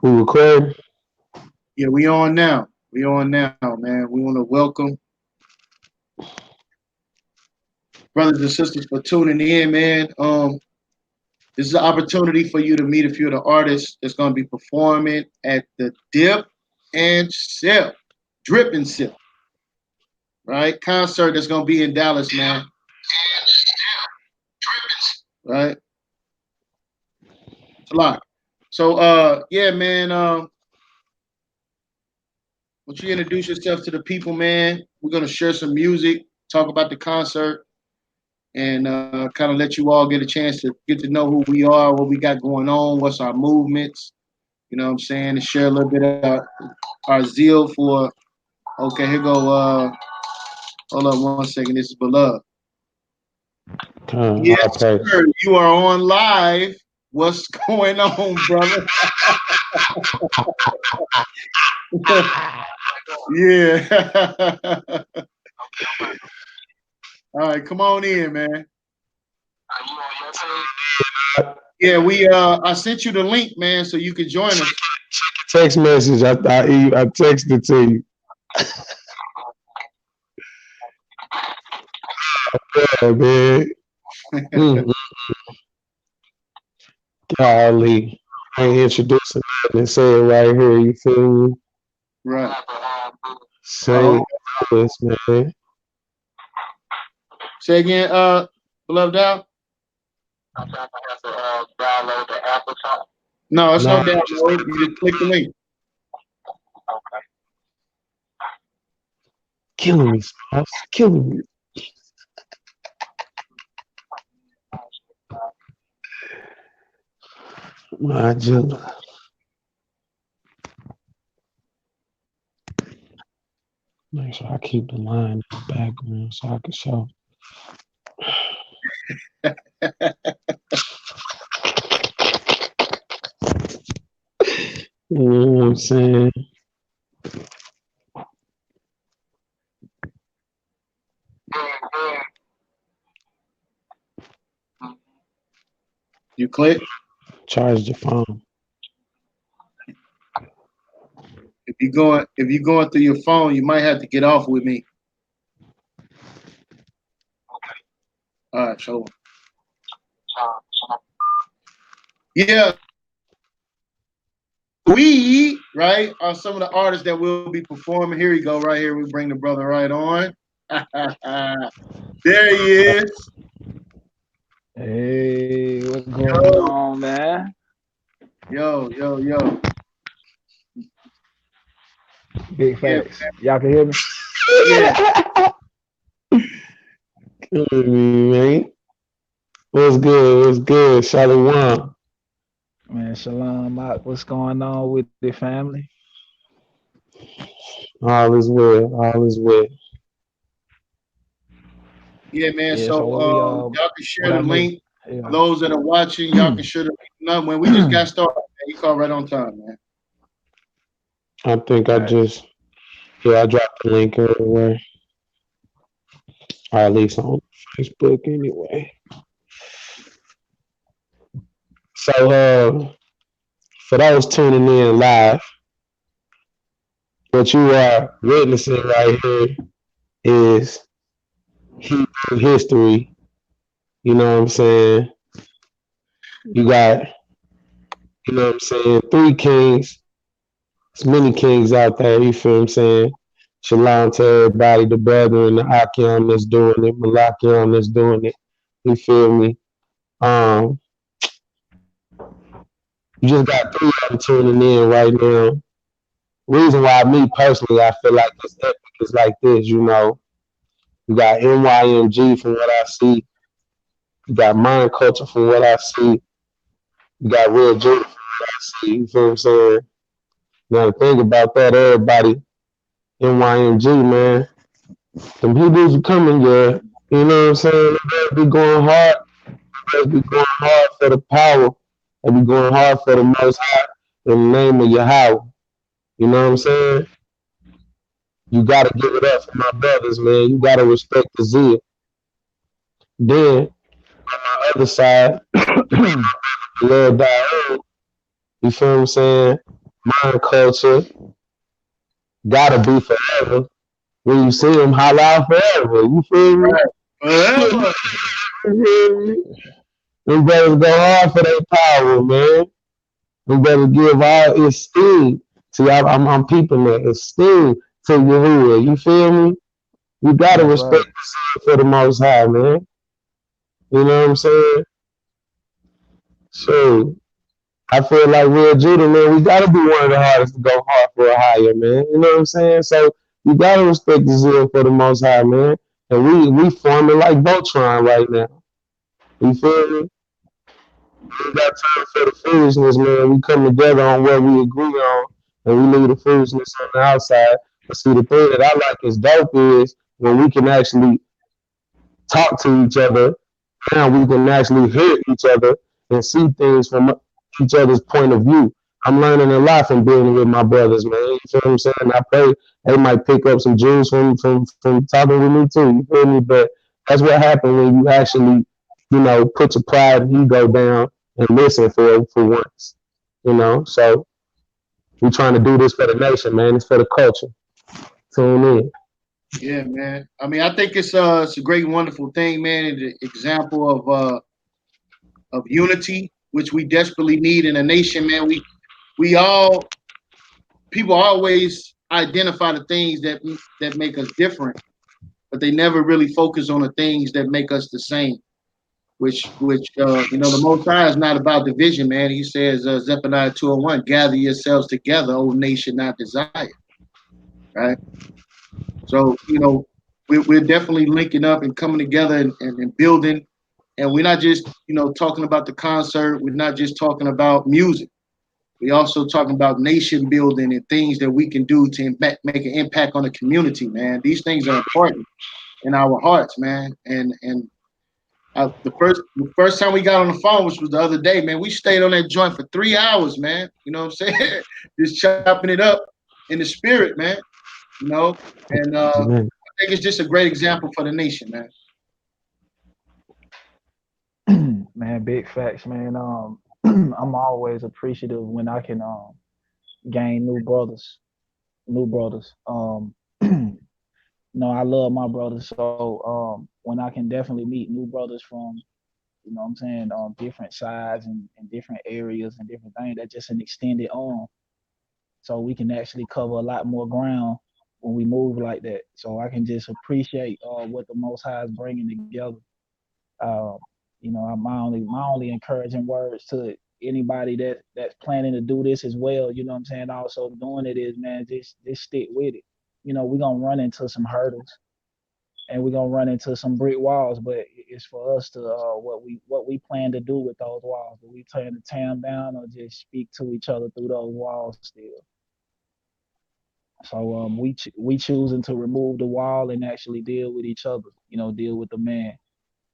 We record. Yeah, we on now. We on now, man. We want to welcome brothers and sisters for tuning in, man. This is an opportunity for you to meet a few of the artists that's going to be performing at the Drip and Sip, right? Concert that's going to be in Dallas, man. Right? It's a lot. So, yeah, man. Once you introduce yourself to the people, man, we're gonna share some music, talk about the concert, and kind of let you all get a chance to get to know who we are, what we got going on, what's our movements. You know what I'm saying? And share a little bit of our zeal for. Okay, here go. Hold on 1 second. This is beloved. Yes, I'll pray. sir. You are on live. What's going on, brother? Yeah. All right, come on in, man. Yeah, we I sent you the link, man, so you can join us. Text message. I texted to you. Yeah, man. Mm, Golly. I ain't introducing nothing and say it right here. You feel me? Right. Say this, man. Say again, beloved Al? No, it's no Nah, download. You just click the link. killing me, Smalls. Killing me. My Jilla. Make sure I keep the line in the background so I can show. You know what I'm saying? You click. Charge the phone. If you're going through your phone, you might have to get off with me. All right, so yeah, we right are some of the artists that will be performing. Here you go, right here. We bring the brother right on. There he is. Hey, what's going Yo, on, man? yo. Big Yeah, facts. Y'all can hear me? yeah. Killing me, man. What's good? What's good? Shalom. Man, shalom. What's going on with the family? All is well. All is well. Yeah, man. Yeah, So so what we y'all can share what the I missed? link. For Yeah. those that are watching, y'all can share the link. No, when we just got started, man. You called right on time, man. I think I Facts. just, yeah, I dropped the link everywhere. Or at least on Facebook anyway. So, for those tuning in live, what you are witnessing right here is Hebrew history. You know what I'm saying? You got, you know what I'm saying, three kings. There's many kings out there, you feel what I'm saying? Shalom to everybody, the brethren, the Akim that's doing it, Malachiam that's doing it. You feel me? Um, you just got three of them tuning in right now. Reason why me personally, I feel like this epic is like this, you know. You got NYMG from what I see. You got mind culture from what I see. You got real Judah from what I see. You feel what I'm saying? Now the thing about that, everybody, NYMG, man, them Hebrews are coming, yeah. You know what I'm saying? They better be going hard. They better be going hard for the power. They be going hard for the most high in the name of Yahweh. You know what I'm saying? You gotta give it up for my brothers, man. You gotta respect the zeal. Then on the other side, Lord Daoud, you feel what I'm saying? mind culture, gotta be forever. When you see them, holla out forever. You feel me? Right. Forever. You feel me? Them brothers go hard for their power, man. Them brothers give all esteem. See, I'm peeping that esteem to Yahuwah. You feel me? You gotta That's respect right. the son for the Most High, man. You know what I'm saying? So I feel like real Judah, man, we gotta be one of the hardest to go hard for a higher, man. You know what I'm saying? So you gotta respect the zeal for the Most High, man. And we forming like Voltron right now. You feel me? We got time for the foolishness, man. We come together on what we agree on, and we leave the foolishness on the outside. But see, the thing that I like is dope is when we can actually talk to each other. Now we can actually hear each other and see things from each other's point of view. I'm learning a lot from being with my brothers, man. You feel what I'm saying? I pray they might pick up some jewels from talking with me too. You feel me? But that's what happens when you actually, put your pride and ego down and listen for once. So we trying to do this for the nation, man. It's for the culture. Tune in. Yeah, man. I mean, I think it's a great, wonderful thing, man. It's an example of unity, which we desperately need in a nation, man. We all people always identify the things that make us different, but they never really focus on the things that make us the same. Which the Most High is not about division, man. He says, Zephaniah 2:1, gather yourselves together, O nation not desire, right? So, we're definitely linking up and coming together and building. And we're not just, talking about the concert. We're not just talking about music. We also talking about nation building and things that we can do to make an impact on the community, man. These things are important in our hearts, man. And the first time we got on the phone, which was the other day, man, we stayed on that joint for 3 hours, man. You know what I'm saying? Just chopping it up in the spirit, man. You know, and Amen. I think it's just a great example for the nation, man. Man, big facts, man. I'm always appreciative when I can gain new brothers. I love my brothers, so when I can definitely meet new brothers from, what I'm saying, different sides and different areas and different things, that's just an extended arm, so we can actually cover a lot more ground when we move like that. So I can just appreciate what the Most High is bringing together. Uh, my only encouraging words to anybody that's planning to do this as well. You know what I'm saying. Also doing it is, man, just stick with it. We're gonna run into some hurdles and we're gonna run into some brick walls, but it's for us to what we plan to do with those walls. Do we plan to tear them down or just speak to each other through those walls still? So we choosing to remove the wall and actually deal with each other. Deal with the man.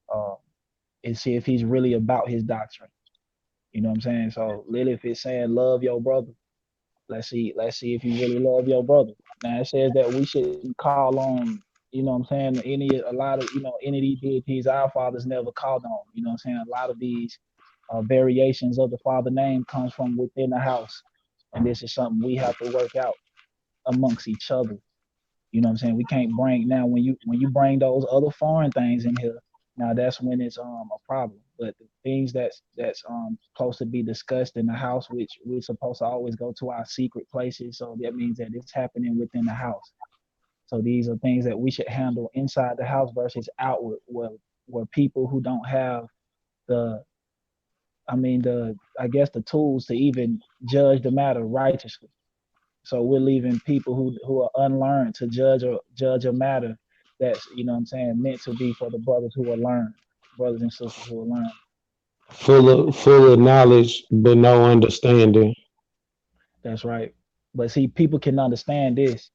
Uh, and see if he's really about his doctrine. You know what I'm saying? So Lilith is saying love your brother. Let's see if you really love your brother. Now it says that we shouldn't call on, what I'm saying, a lot of, any of these deities our fathers never called on. You know what I'm saying? A lot of these variations of the father name comes from within the house. And this is something we have to work out amongst each other. You know what I'm saying? We can't bring now when you bring those other foreign things in here, now that's when it's a problem. But the things that's supposed to be discussed in the house, which we're supposed to always go to our secret places. So that means that it's happening within the house. So these are things that we should handle inside the house versus outward, where people who don't have the I guess the tools to even judge the matter righteously. So we're leaving people who are unlearned to judge a matter that's, what I'm saying, meant to be for the brothers who are learned, brothers and sisters who are learned. Full of knowledge, but no understanding. That's right. But see, people can understand this.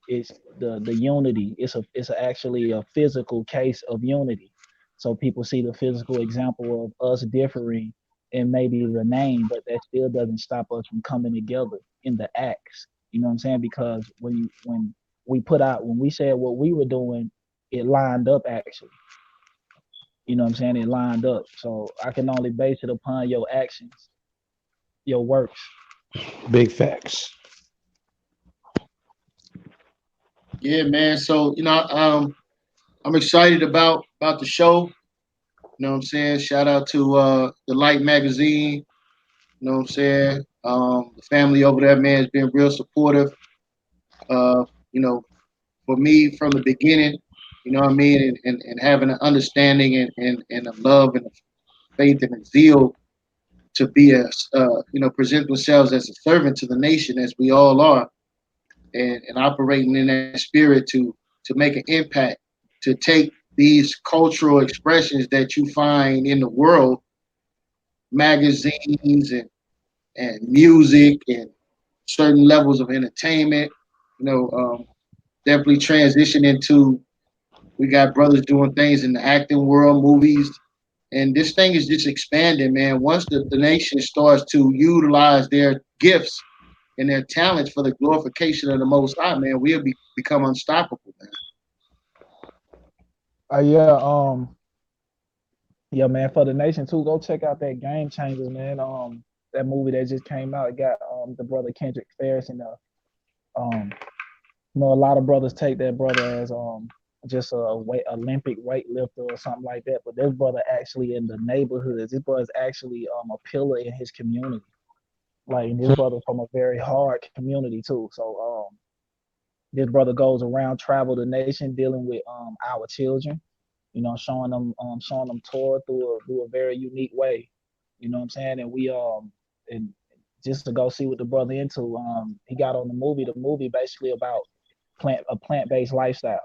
It's the unity. Actually a physical case of unity. So people see the physical example of us differing in maybe the name, but that still doesn't stop us from coming together in the acts. You know what I'm saying? Because when we said what we were doing, it lined up actually. You know what I'm saying? It lined up. So I can only base it upon your actions, your works. Big facts. Yeah, man. So I'm excited about the show. You know what I'm saying? Shout out to the Light Magazine. You know what I'm saying? The family over there, man, has been real supportive. You know, for me from the beginning. You know what I mean? And having an understanding and a love and a faith and a zeal to be present themselves as a servant to the nation as we all are, and operating in that spirit to make an impact, to take these cultural expressions that you find in the world, magazines and music and certain levels of entertainment, you know, definitely transition into. We got brothers doing things in the acting world, movies, and this thing is just expanding, man. Once the nation starts to utilize their gifts and their talents for the glorification of the Most High, man, we'll become unstoppable, man. Yeah, yeah, man. For the nation too, go check out that Game Changers, man. That movie that just came out. It got the brother Kendrick Ferris in there. A lot of brothers take that brother as just Olympic weightlifter or something like that. But this brother actually in the neighborhoods. This brother is actually a pillar in his community. Like, and this brother from a very hard community too. So this brother goes around, travel the nation, dealing with our children. Showing them Torah through a very unique way. You know what I'm saying? And we and just to go see what the brother into. He got on the movie. The movie basically about plant-based lifestyle.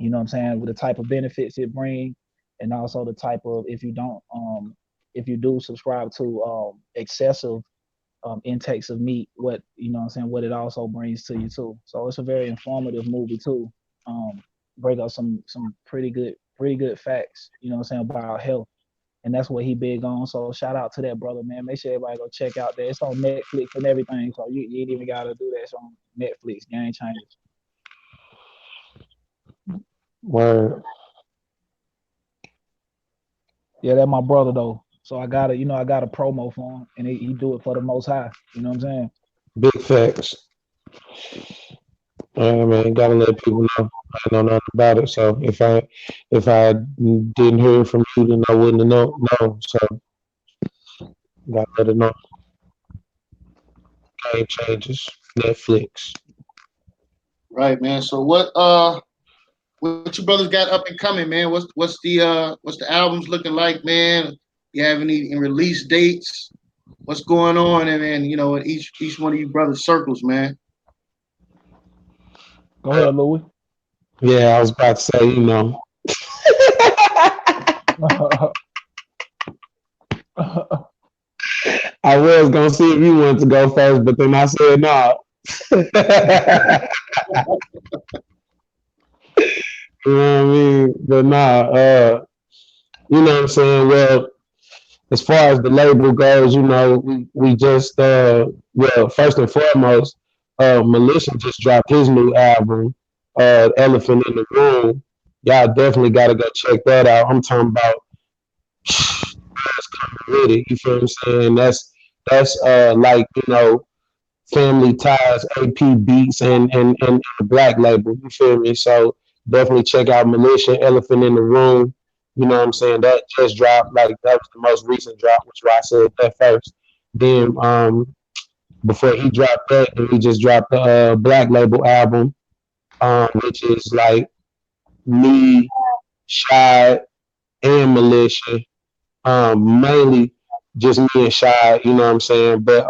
You know what I'm saying? With the type of benefits it brings, and also the type of, if you do subscribe to excessive intakes of meat, what, you know what I'm saying, what it also brings to you too. So it's a very informative movie too. Break up some pretty good facts, you know what I'm saying, about health. And that's what he big on. So shout out to that brother, man. Make sure everybody go check out that. It's on Netflix and everything. So you ain't even gotta do that. It's on Netflix, Game Changers. Word. Yeah, that's my brother though. So I got a promo for him, and he do it for the Most High. You know what I'm saying? Big facts. Man, gotta let people know. I know nothing about it. So if I didn't hear from you, then I wouldn't have know. So gotta let it know. Game changes. Netflix. Right, man. So what you brothers got up and coming, man? What's the albums looking like, man? You have any release dates? What's going on, and then in each one of you brothers' circles, man. Go ahead, Louis. Yeah, I was about to say, I was gonna see if you wanted to go first, but then I said no. You know what I mean? But nah, you know what I'm saying? Well, as far as the label goes, we just well, first and foremost, Militia just dropped his new album, Elephant in the Room. Y'all definitely gotta go check that out. I'm talking about with it, you feel what I'm saying? That's like, Family Ties, AP Beats, and the Black Label. You feel me? So definitely check out Militia, Elephant in the Room. You know what I'm saying? That just dropped. Like that was the most recent drop, which is why I said that first. Then before he dropped that, then he just dropped the Black Label album, which is like me, Shy, and Militia. Mainly just me and Shy. You know what I'm saying? But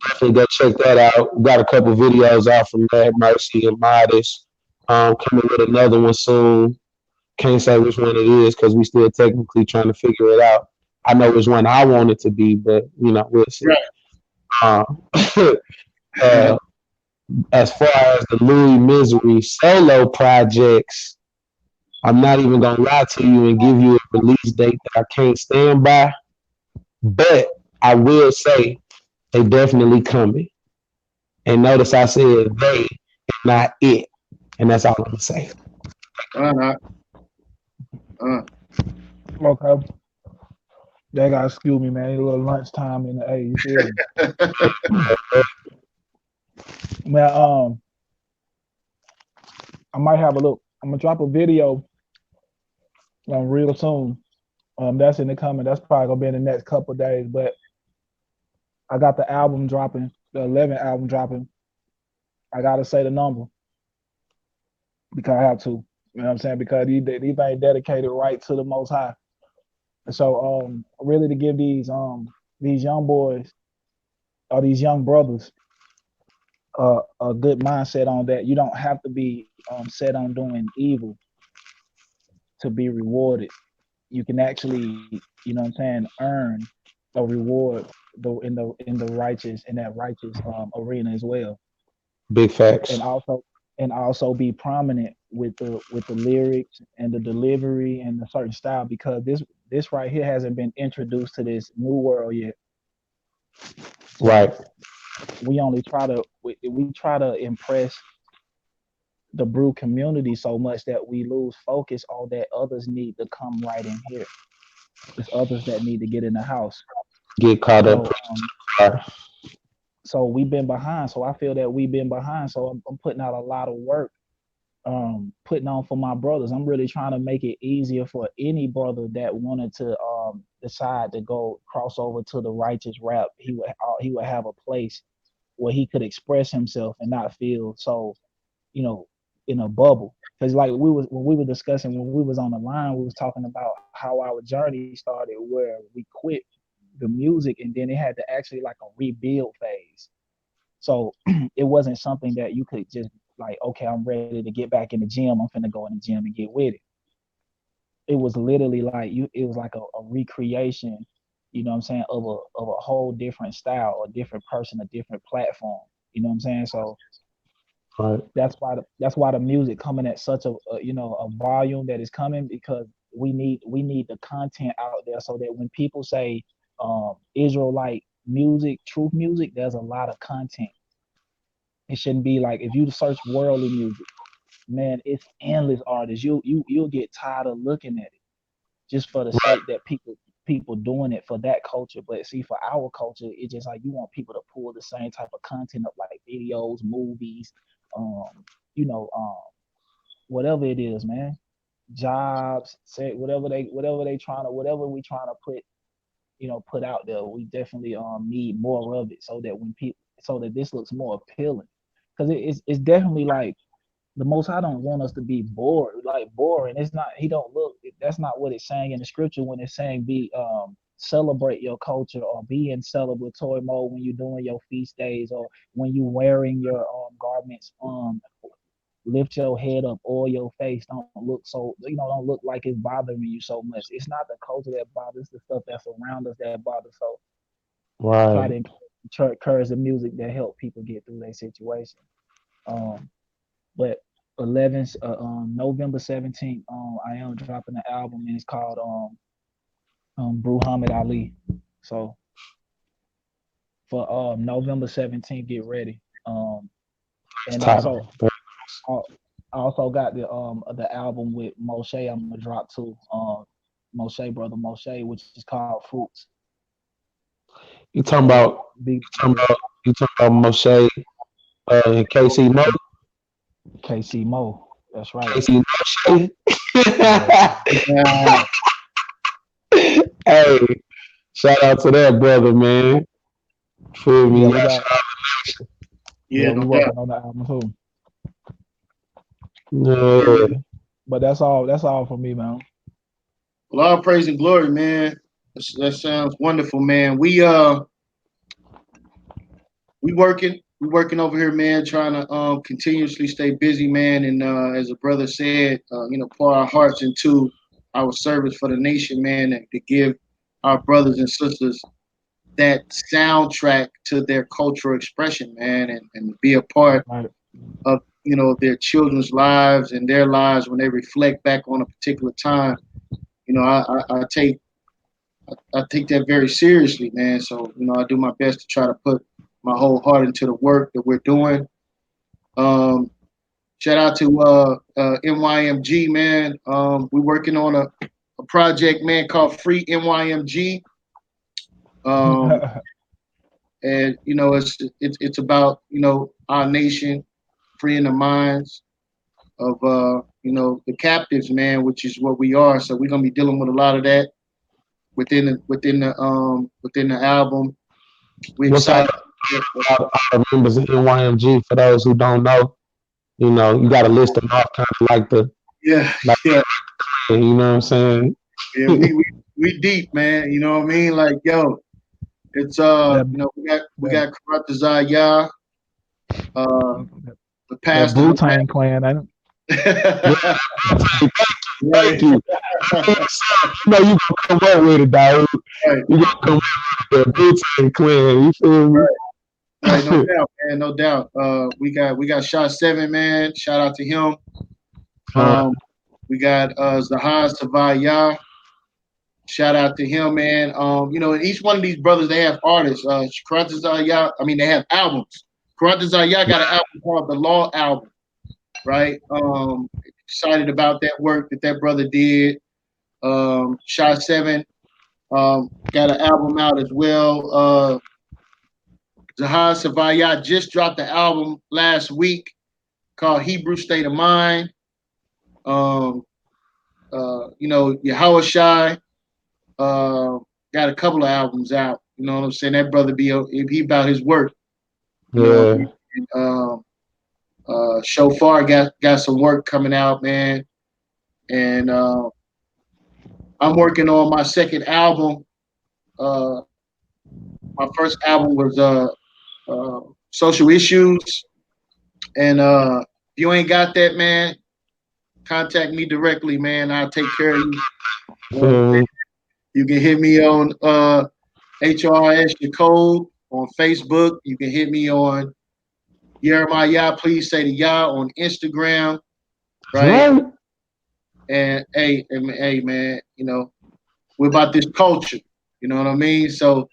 definitely go check that out. We got a couple videos out from that, Mercy and Modest. Coming with another one soon. Can't say which one it is because we still technically trying to figure it out. I know which one I want it to be, but we'll see. Right. Uh, uh, as far as the Louis Misery solo projects, I'm not even gonna lie to you and give you a release date that I can't stand by, but I will say they definitely coming. And notice I said they and not it. And that's all I'm gonna say. Uh, uh, Okay. They gotta excuse me, man. A little lunchtime in the A. You feel me? Man, I might have a look. I'm gonna drop a video real soon. That's in the coming. That's probably gonna be in the next couple of days. But I got the album dropping, the 11 album dropping. I gotta say the number because I have to. You know what I'm saying? Because these ain't dedicated right to the Most High. So really to give these young boys or these young brothers a good mindset on that. You don't have to be set on doing evil to be rewarded. You can actually, you know what I'm saying, earn a reward in the righteous in that righteous arena as well. Big And facts. also be prominent with the lyrics and the delivery and the certain style because this right here hasn't been introduced to this new world yet. So Right. we try to impress the brew community so much that we lose focus on that others need to come right in here. It's others that need to get in the house. Get caught up. So so we've been behind. So I feel that we've been behind. So I'm putting out a lot of work, putting on for my brothers. I'm really trying to make it easier for any brother that wanted to decide to go cross over to the righteous rap. He would have a place where he could express himself and not feel so, you know, in a bubble. Because like we was when we were discussing when we was on the line, we was talking about how our journey started where we quit the music and then it had to actually like a rebuild phase. So it wasn't something that you could just like, okay, I'm ready to get back in the gym. I'm finna go in the gym and get with it. It was literally like it was like a recreation, you know what I'm saying, of a whole different style, a different person, a different platform. You know what I'm saying? So Right. that's why the music coming at such a volume that is coming because we need the content out there so that when people say Israelite music, truth music, there's a lot of content. It shouldn't be like if you search worldly music, man, it's endless artists. You'll get tired of looking at it just for the Right. sake that people doing it for that culture. But see, for our culture, it's just like you want people to pull the same type of content up, like videos, movies, um, whatever it is, man. Jobs, say whatever they trying to whatever we trying to put out there. We definitely need more of it so that when people so that this looks more appealing. Because it's definitely like the most High don't want us to be bored, like boring. It's not. He don't look. That's not what it's saying in the scripture when it's saying be celebrate your culture or be in celebratory mode when you're doing your feast days or when you wearing your garments. Lift your head up, or your face don't look so don't look like it's bothering you so much. It's not the culture that bothers, the stuff that's around us that bothers. So try Right. to encourage the music that help people get through their situation. Um, but 11 November 17th, I am dropping the album and it's called Brew Muhammad Ali. So for November 17th, get ready. It's And title. uh, I also got the album with Moshe. I'm gonna drop too. Moshe, brother Moshe, which is called Fruits. You talking So about big you talking about Moshe and KC Mo? KC Mo. That's right. KC Moshe? Yeah, Yeah, Hey, shout out to that brother, man. Feel yeah. me? We got yeah, we no doubt. working on the album too. Yeah. But that's all for me, man. Well, all praise and glory, man. That sounds wonderful, man. We working over here, man, trying to continuously stay busy, man, and as a brother said, pour our hearts into our service for the nation, man, and to give our brothers and sisters that soundtrack to their cultural expression, man, and be a part Right. of their children's lives and their lives when they reflect back on a particular time. I take that very seriously, man. So I do my best to try to put my whole heart into the work that we're doing. Um, Shout out to NYMG, man. We're working on a project, man, called Free NYMG. Um, and it's about our nation, freeing the minds of the captives, man, which is what we are. So we're gonna be dealing with a lot of that within the album. We're What's all, excited. all the members of NYMG for those who don't know? You got to list them off kind of like Yeah, like yeah, you know what I'm saying? yeah. We deep, man. You know what I mean? Like, yo, it's that that we got Karatazaya, uh, the that pastor. Wu Tang Clan. I Yeah, Yeah, thank yeah, you. You know you gonna come up with it, dog. right, You gonna come up with the Wu-Tang Clan. You feel me? right, right. No doubt, man. No doubt. We got Shot Seven, man. Shout out to him. Uh, Um, we got Zahar Savaya. Shout out to him, man. And each one of these brothers, they have artists. Karatazaya, I mean, they have albums. Karatazaya got an album called the Law Album, right? Excited about that work that brother did. Shot Seven got an album out as well. Zahar Savaya just dropped the album last week called Hebrew State of Mind. Um, Yahweh Shai got a couple of albums out. You know what I'm saying? That brother he about his work. You know, yeah. and, Shofar got some work coming out, man. And I'm working on my second album. Uh, my first album was Social Issues, and if you ain't got that, man, contact me directly, man. I'll take care of you. You know what I'm Feel saying? me? You can hit me on HRS Your Code on Facebook. You can hit me on Jeremiah, please say the Yah on Instagram, That's right? right. And hey, man, we're about this culture. You know what I mean? So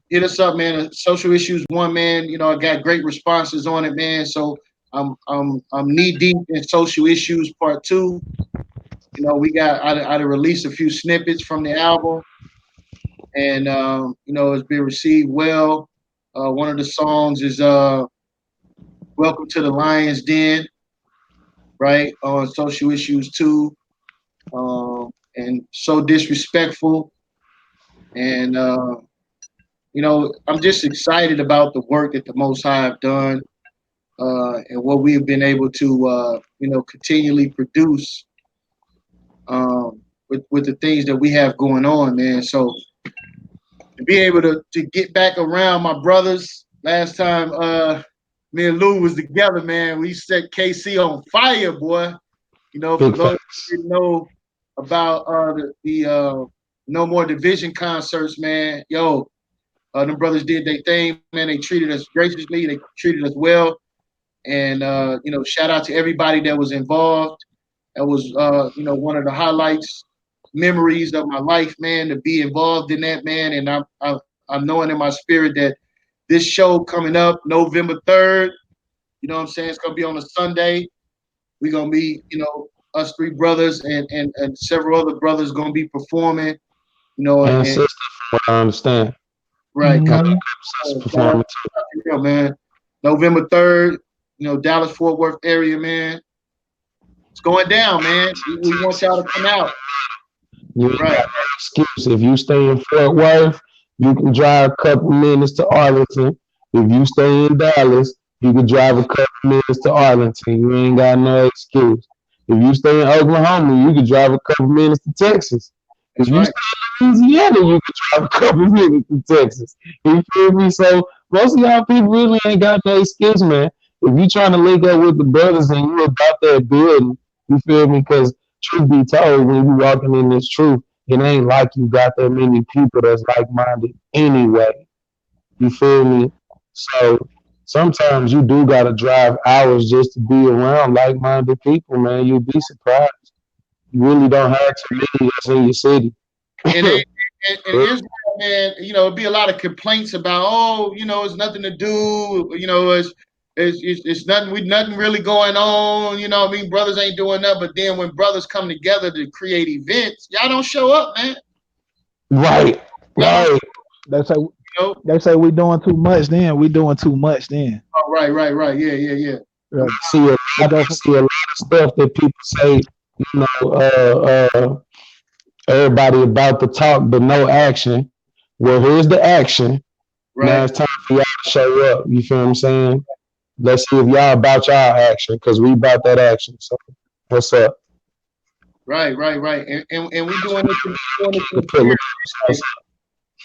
hit us up, man. Social Issues One, man. I got great responses on it, man. So I'm knee deep in Social Issues Part Two. I released a few snippets from the album, and it's been received well. One of the songs is "Welcome to the Lion's Den," right, on Social Issues Two, and so disrespectful, and I'm just excited about the work that the Most High have done, and what we have been able to continually produce with the things that we have going on, man. So to be able to get back around my brothers. Last time me and Lou was together, man, we set KC on fire, boy. For Big those facts. who didn't know about the No More Division concerts, man, yo, them brothers did their thing, man. They treated us graciously, they treated us well, and shout out to everybody that was involved. That was one of the highlights, memories of my life, man, to be involved in that, man. And I'm knowing in my spirit that this show coming up November 3rd, what I'm saying, it's gonna be on a Sunday. We're gonna be, us three brothers and several other brothers gonna be performing, And and sister, from what I understand. right, Got hmm sis shout out performing too. to you, man. November 3rd, Dallas Fort Worth area, man. It's going down, man. We want y'all to come out. You ain't Right, got no excuse. If you stay in Fort Worth, you can drive a couple minutes to Arlington. If you stay in Dallas, you can drive a couple minutes to Arlington. You ain't got no excuse. If you stay in Oklahoma, you can drive a couple minutes to Texas. If that's you right. stay in Louisiana, you can drive a couple minutes to Texas. You feel me? So most of y'all people really ain't got no excuse, man. If you trying to link up with the brothers and you about that building, you feel me? Because truth be told, when you walking in this truth, it ain't like you got that many people that's like minded anyway. You feel me? So sometimes you do gotta drive hours just to be around like minded people, man. You'd be surprised. You really don't have too many that's in your city. And in Israel, man, it'd be a lot of complaints about, oh, it's nothing to do, it's nothing, nothing really going on, what I mean, brothers ain't doing that. But then when brothers come together to create events, y'all don't show up, man. Right, Y'all don't. right. They say You know? they say we doing too much. Then we doing too much. Then Oh, right. Yeah, yeah, yeah. yeah. See a lot, They I go from see a lot of stuff that people say, you know, everybody about the talk but no action. Well, here's the action. Now Right, it's time for y'all to show up. You feel what I'm saying? Let's see if y'all about y'all action because we about that action. So what's up? right. And we doing this, doing this in The the pillar. spirit. What's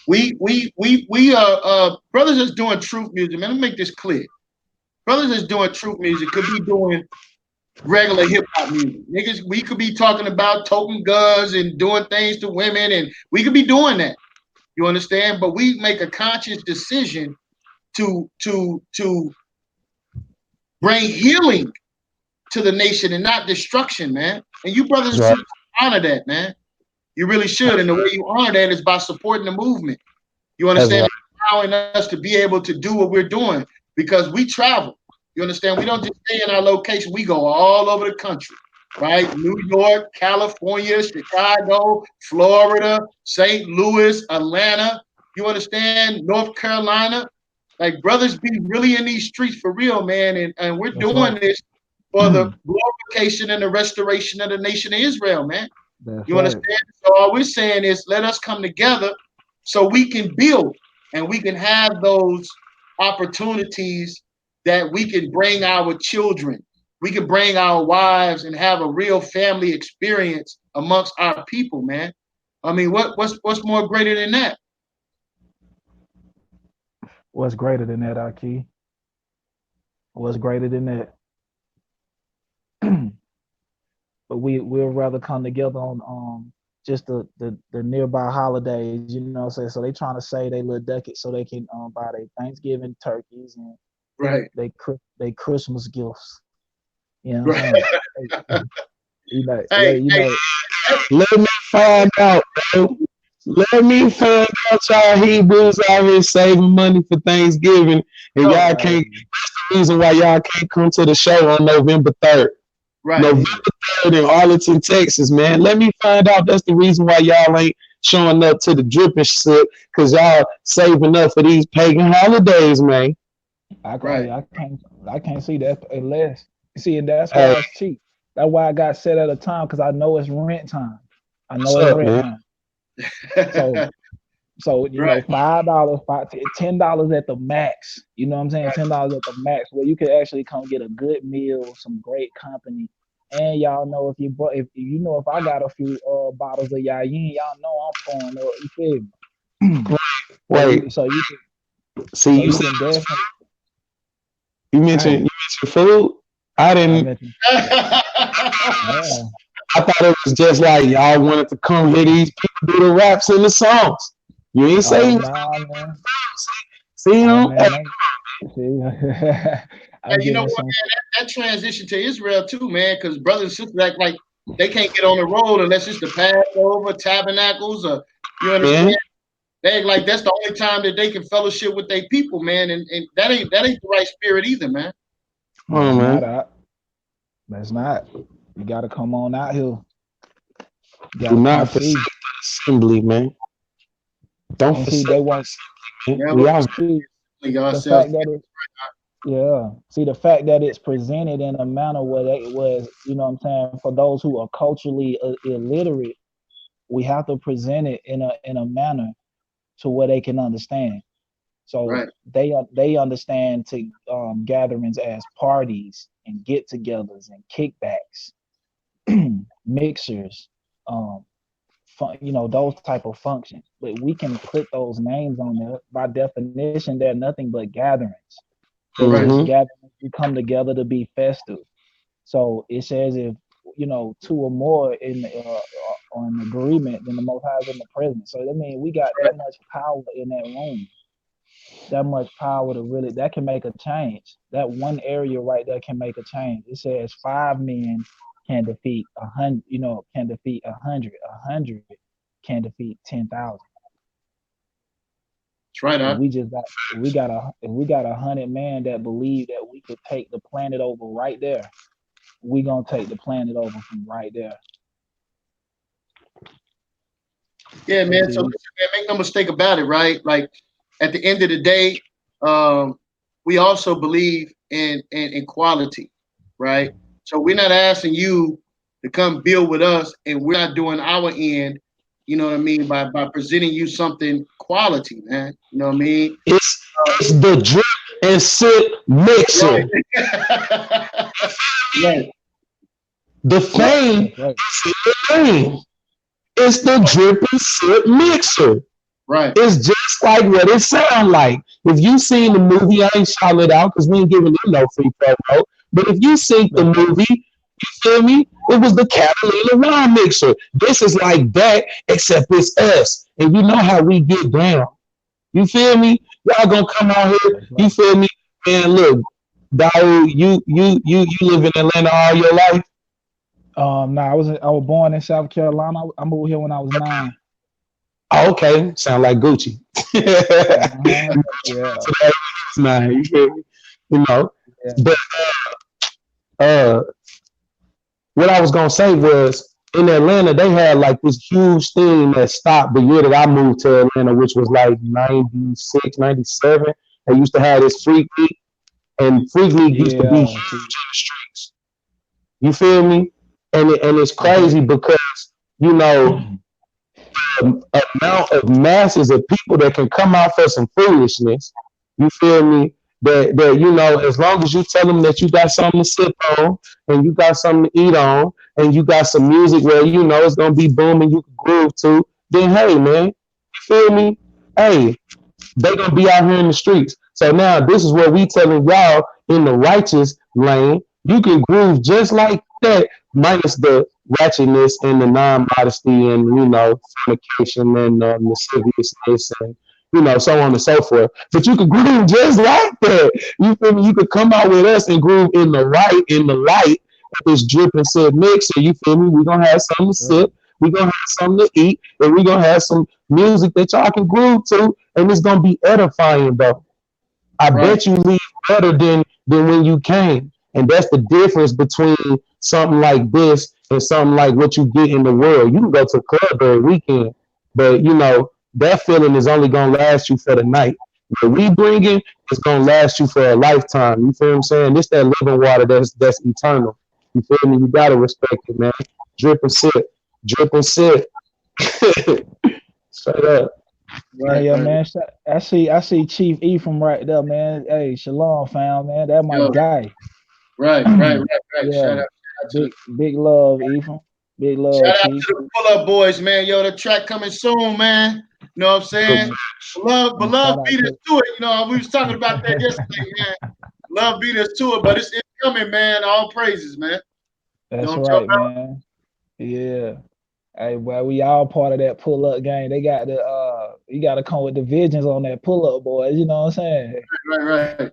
Like, we brothers that's doing truth music, man. Let me make this clear. Brothers that's doing truth music could be doing regular hip hop music. Niggas, we could be talking about toting guns and doing things to women, and we could be doing that. You understand? But we make a conscious decision to bring healing to the nation and not destruction, man. And you brothers and right? sisters honor that, man. You really should. And the way you honor that is by supporting the movement. You That's understand? right. Allowing us to be able to do what we're doing because we travel. You understand? We don't just stay in our location. We go all over the country, right? New York, California, Chicago, Florida, St. Louis, Atlanta. You understand? North Carolina. Like brothers be really in these streets for real, man. And we're that's right. doing this for the glorification and the restoration of the nation of Israel, man. That's You right. understand? So all we're saying is let us come together so we can build and we can have those opportunities that we can bring our children, we can bring our wives and have a real family experience amongst our people, man. I mean, what's more greater than that? What's greater than that, Aki? What's greater than that? But we'll rather come together on just the nearby holidays, you know what I'm saying? So they trying to save their little ducats so they can buy their Thanksgiving turkeys and Right, they Christmas gifts. You know what I'm right. saying? Hey, You hey, know, Let me find out, bro. Let me find out y'all Hebrews out here saving money for Thanksgiving, and yo, y'all can't. That's the reason why y'all can't come to the show on November 3rd. right. November 3rd in Arlington, Texas, man. Let me find out that's the reason why y'all ain't showing up to the Drip&Sip because y'all saving up for these pagan holidays, man. Right. I can't see that unless see, and that's Hey, why it's cheap. That's why I got set at a time because I know it's rent time. I what's know it's up, rent man? time. So so Right, $5, $10 at the max. You know what I'm saying? right. $10 at the max, where you could actually come get a good meal, some great company, and y'all know if you know if I got a few bottles of y'all know I'm pouring up. You feel me? so Wait, you so you can see, so you you said can definitely you hey mentioned food. I I didn't. mentioned yeah. I thought it was just like y'all wanted to come hear these people do the raps and the songs. You ain't say Oh you was nah, man. see Oh him. man, see, Hey, I'm you know getting what, some. man? That transition to Israel too, man, because brothers and sisters act like they can't get on the road unless it's the Passover, tabernacles, or you Man, understand? They act like that's the only time that they can fellowship with their people, man, and that ain't the right spirit either, man. come on, That's not man. out. That's not. You got to come on out here. You got Do to come not see. forsake the assembly, man. Don't And see, forsake they the want assembly, man. Never We out forsake here. see the yourselves. fact that it. Yeah. See the fact that it's presented in a manner where it was, you know what I'm saying, for those who are culturally illiterate, we have to present it in a manner to where they can understand. So Right, they understand to gatherings as parties and get-togethers and kickbacks, mixers, um, those type of functions. But we can put those names on there. By definition, they're nothing but gatherings. They're just right, Mm-hmm. gatherings to come together to be festive. So it says if two or more in on agreement, then the Most High is in the presence. So that means we got right. that much power in that room, that much power to really that can make a change. That one area right there can make a change. It says 5 men can defeat 100. Can defeat 100. 100 can defeat 10,000. That's right, If huh? we just got if we got 100 men that believe that we could take the planet over right there, we gonna take the planet over from right there. Yeah, Let's man. see. So listen, man, make no mistake about it, right? Like at the end of the day, we also believe in quality, right? So we're not asking you to come build with us, and we're not doing our end. You know what I mean by presenting you something quality, man. You know what I mean? It's it's the drip and sip Right. mixer. Right. The Right. fame That's right. is in the name. It's the drip and sip mixer. Right. It's just like what it sounds like. If you seen the movie, I ain't shouting it out because we ain't giving them no free promo. But if you seen the That's right. movie, you feel me? It was the Catalina wine mixer. This is like that, except it's us. And you know how we get down. You feel me? Y'all gonna come out here. That's You right. feel me? Man, look, dog, you live in Atlanta all your life. Nah, I was born in South Carolina. I moved here when I was 9. Oh, okay, sound like Gucci. Uh-huh. Yeah. Nah, you feel me? You know, Yeah. but uh, what I was gonna say was in Atlanta they had like this huge thing that stopped the year that I moved to Atlanta, which was like 96, 97. They used to have this Freak League, and Freak League used to be huge Yeah. in See. the streets. You feel me? And it's Hmm. crazy because you know amount of masses of people that can come out for some foolishness. You feel me? That you know, as long as you tell them that you got something to sip on and you got something to eat on and you got some music where you know it's gonna be booming, you can groove to, then hey man, you feel me? Hey, they gonna be out here in the streets. So now this is what we telling y'all in the righteous lane. You can groove just like that, minus the ratchetness and the non-modesty and you know fornication and lasciviousness and you know so on and so forth. But you can groove just like that. You feel me? You could come out with us and groove in the right, in the light of this drip and sip mix. And you feel me? We gonna have something to Right. sip. We gonna have something to eat, and we gonna have some music that y'all can groove to, and it's gonna be edifying though. I Right. bet you leave better than when you came. And that's the difference between something like this and something like what you get in the world. You can go to the club every weekend, but you know, that feeling is only gonna last you for the night. What we bringing is gonna last you for a lifetime. You feel what I'm saying? This that living water that's eternal. You feel me? You gotta respect it, man. Drip and sip. Drip and sip. Straight up. Hey, Right. yeah, Right. man. I see Chief Ephraim right there, man. Hey, Shalom, fam, man. That my Yo. guy. Right. Right. Right. Right. Yeah. Big love, Ephraim. Big love, Shout out Chief. to the pull up boys, man. Yo, the track coming soon, man. You know what I'm saying? And, and Love shout out beat us to to it. You know, we was talking about that yesterday, man. Love beat us to it, but it's coming, man. All praises, man. You know That's what I'm talking right, man. Yeah. Hey, well, we all part of that pull up game. They got the you gotta come with divisions on that pull up, boys. You know what I'm saying? about? Right.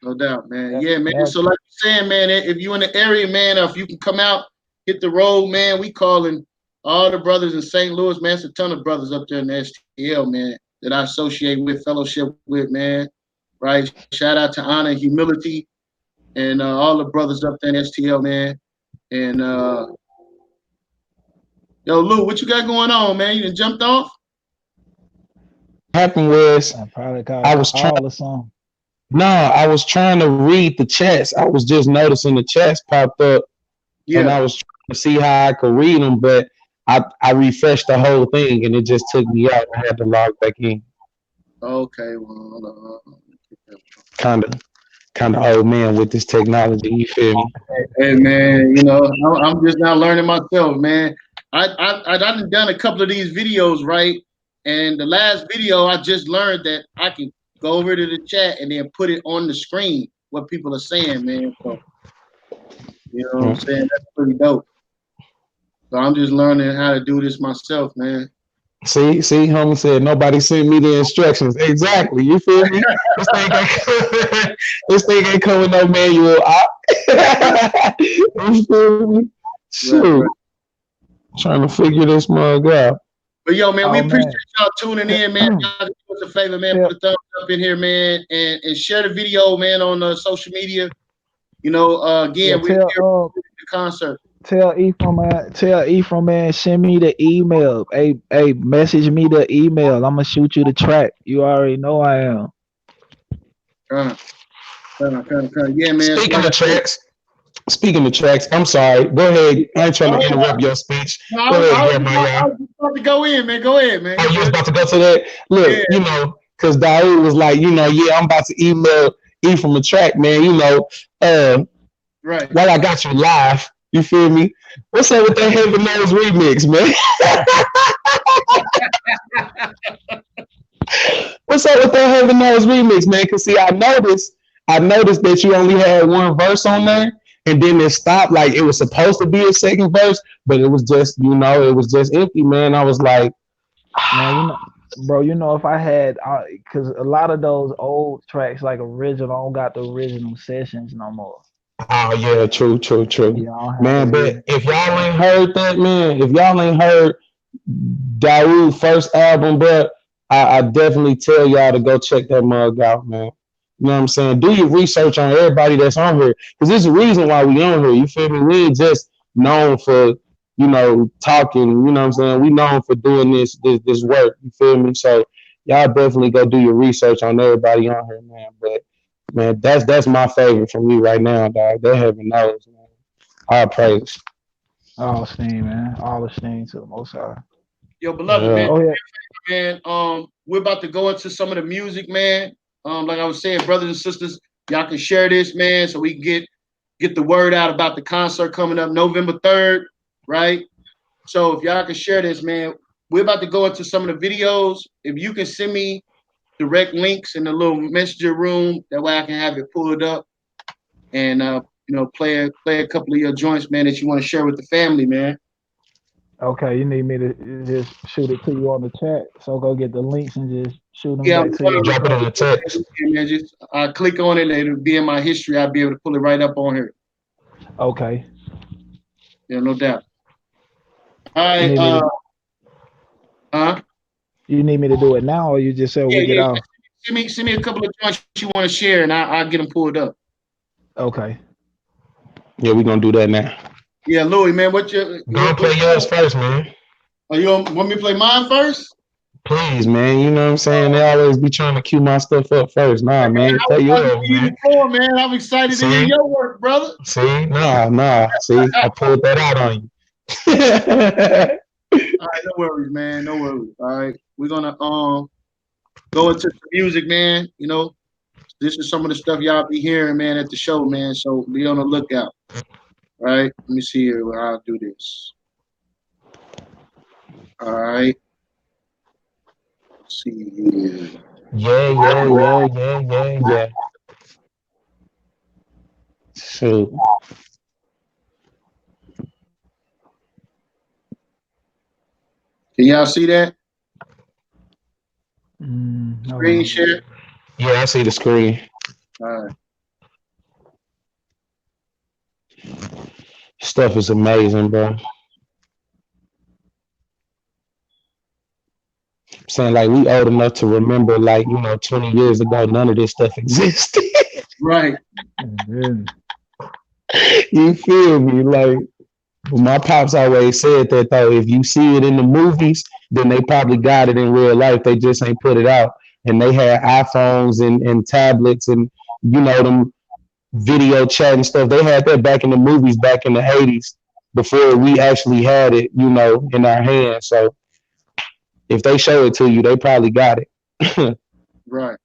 No doubt, man. Yeah, Yeah, man. yeah, So like you're saying, man, if you in the area, man, or if you can come out, hit the road, man, we calling all the brothers in St. Louis, man. It's a ton of brothers up there in the STL, man, that I associate with, fellowship with, man. Right. Shout out to Honor and Humility and all the brothers up there in STL, man. And yo, Lou, what you got going on, man? You done jumped off? Happened was I probably caught I a was trying. call or something. No, I was trying to read the chats. I was just noticing the chats popped up, and Yeah. I was trying to see how I could read them, but I refreshed the whole thing, and it just took me out. I had to log back in. Okay. Well, hold on. Kind of, kind of old man with this technology. You feel me? Hey man, you know, I'm just now learning myself, man. I done a couple of these videos, right? And the last video, I just learned that I can go over to the chat and then put it on the screen what people are saying, man. So you know what I'm Mm. saying? That's pretty dope. So I'm just learning how to do this myself, man. See, homie said nobody sent me the instructions. Exactly. You feel me? This thing ain't, this thing ain't coming no manual. You feel me? Right, Shoot, right. trying to figure this mug out. But yo, man, we Oh appreciate man. y'all tuning in, man. Y'all do us a favor, man. Tell, Put a thumbs up in here, man, and share the video, man, on social media. You know, yeah, again, we're tell here for the concert. Tell Ephraim man, send me the email. Hey, message me the email. I'm gonna shoot you the track. You already know I am. Yeah, man. So Speaking like of I said, tracks, speaking of tracks, I'm sorry. Go ahead. I ain't trying to oh, interrupt your speech. no, Go ahead, I Jeremiah. was just about to go in, man. Go ahead, man. Oh, You you was good? about to go to that? Yeah, Look, because Daoud was like, yeah, I'm about to email E from a track, man. right. While I got you live, you feel me? What's up with that Heaven Knows remix, man? What's up with that Heaven Knows remix, man? Cause see, I noticed that you only had one verse on there, and then it stopped. Like it was supposed to be a second verse, but it was just, it was just empty, man. I was like, Man, bro, if I had, because a lot of those old tracks, like original, I don't got the original sessions no more. oh yeah, true, true, true, Yeah, I don't have the man. But original if y'all sessions. ain't heard that, man, if y'all ain't heard Dawood first album, bro, I definitely tell y'all to go check that mug out, man. You know what I'm saying? Do your research on everybody that's on here, because there's a reason why we on here. You feel me? We ain't just known for talking. You know what I'm saying? We known for doing this work. You feel me? So y'all definitely go do your research on everybody on here, man. But man, that's my favorite for me right now, dog. They heaven knows, man. All praise. All esteem, man. All esteem to the Most High. Yo, beloved, man. Yeah. Oh yeah. Man, we're about to go into some of the music, man. Like I was saying, brothers and sisters, y'all can share this, man, so we can get the word out about the concert coming up November 3rd, right? So if y'all can share this, man, we're about to go into some of the videos. If you can send me direct links in the little messenger room, that way I can have it pulled up and play a couple of your joints, man, that you want to share with the family, man. Okay, you need me to just shoot it to you on the chat, so go get the links and just shoot them Yeah, back I'm to Yeah, you. drop it in the text. man. Just click on it, and it'll be in my history. I'll be able to pull it right up on here. Okay. Yeah, no doubt. All You right. need me to Huh? you need me to do it now, or you just said when Yeah, we get yeah. off? Send me a couple of joints you want to share, and I'll get them pulled up. Okay. Yeah, we gonna do that now. Yeah, Louis, man. What you Go and what play yours first, man. are you want me to play mine first? Please, man. You know what I'm saying? They always be trying to cue my stuff up first. Nah, man. I was Play about to yours, give you the man. floor, man. I'm excited to hear See? your work, brother. See? Nah. See? I pulled that out on you. All right, no worries, man. No worries. All right, we're gonna go into the music, man. This is some of the stuff y'all be hearing, man, at the show, man. So be on the lookout. All right, let me see here. I'll do this. All right, let's see here. Yeah. Shoot. Can y'all see that Hold screen on. share? Yeah, I see the screen. All right. Stuff is amazing, bro. I'm saying like we old enough to remember, like, 20 years ago, none of this stuff existed. Right. Mhm. You feel me? Like, but my pops always said that though, if you see it in the movies, then they probably got it in real life. They just ain't put it out. And they had iPhones and tablets and them video chat and stuff. They had that back in the movies back in the 80s before we actually had it, in our hands. So if they show it to you, they probably got it. Right.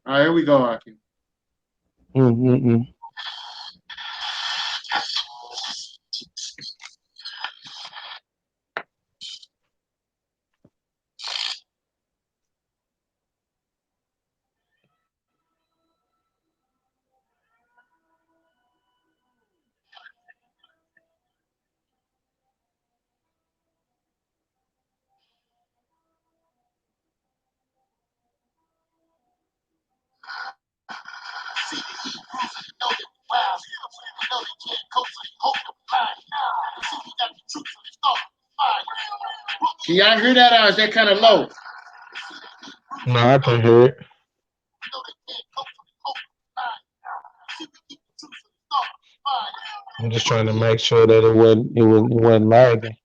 All right, here we go, Aki. Mm-mm-mm. Can y'all hear that, or is that kind of low? No, I can hear it. I'm just trying to make sure that it wasn't lagging.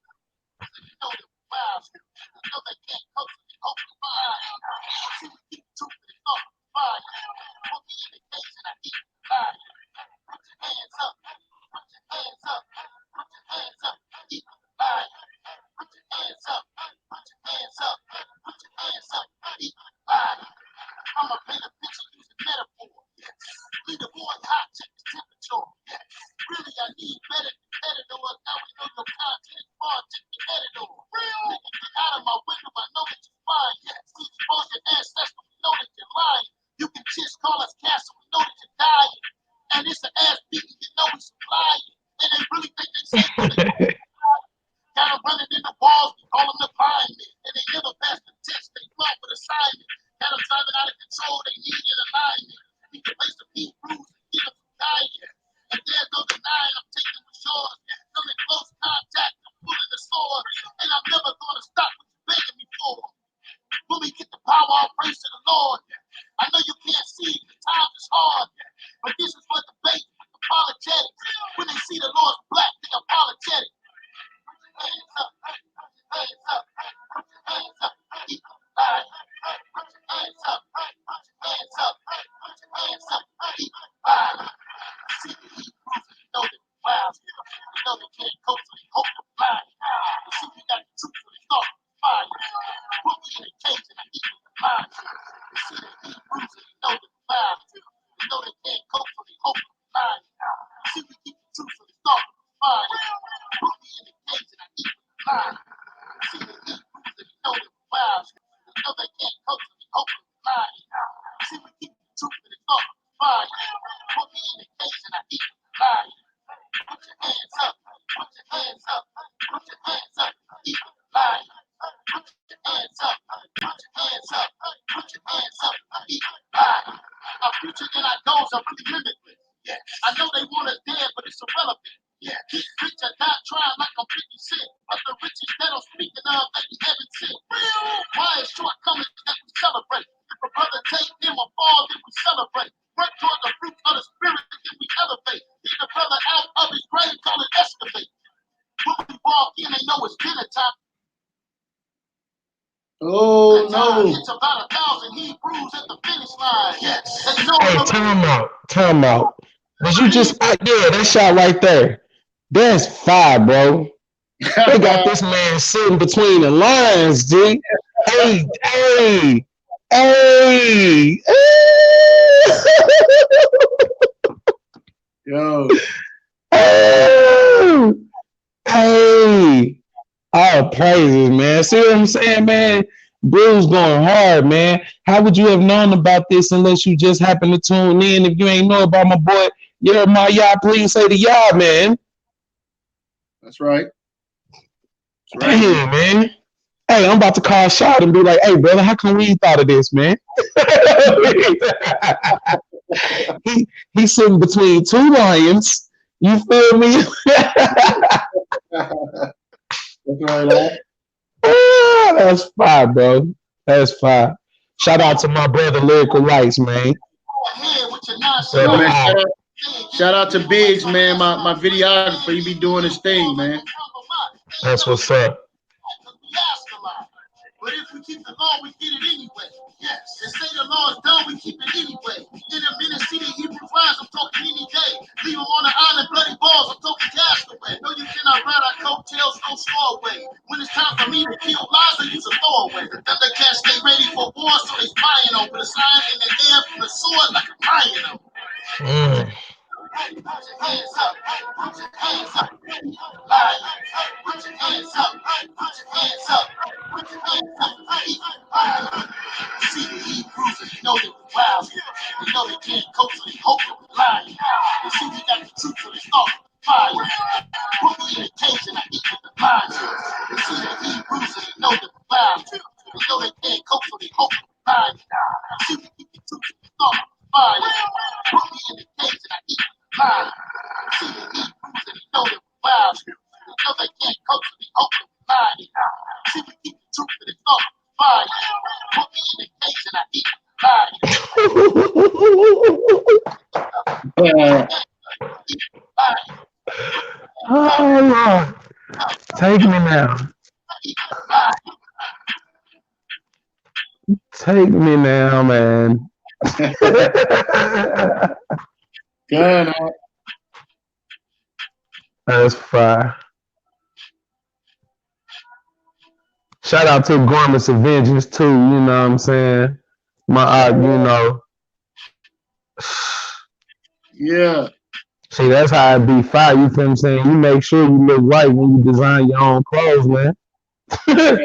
Oh no. Hey, time out. Time out. Was you just yeah, that shot right there. That's fire, bro. They got this man sitting between the lines, G. Hey, hey, hey. Yo. Oh, hey. All praises, man. See what I'm saying, man? Bruce going hard, man. How would you have known about this unless you just happened to tune in? If you ain't know about my boy, yeah, my y'all, please say to y'all, man. That's right. That's right, man. Damn, man. Hey, I'm about to call Shot and be like, hey, brother, how come we ain't thought of this, man? He's sitting between two lions. You feel me? That's right. Ah, that's fire, bro. That's fire. Shout out to my brother Lyrical Lights, man. Yo, Brother man, out. shout out to Biggs, man, my videographer. He be doing his thing, man. That's what's up. Mm. Oh Lord, take me now, take me now, man. Gun, That's fire. Shout out to Garments of Vengeance too. You know what I'm saying? My, you know, yeah, see that's how it be fire. You feel what I'm saying? You make sure you look right when you design your own clothes, man. yeah.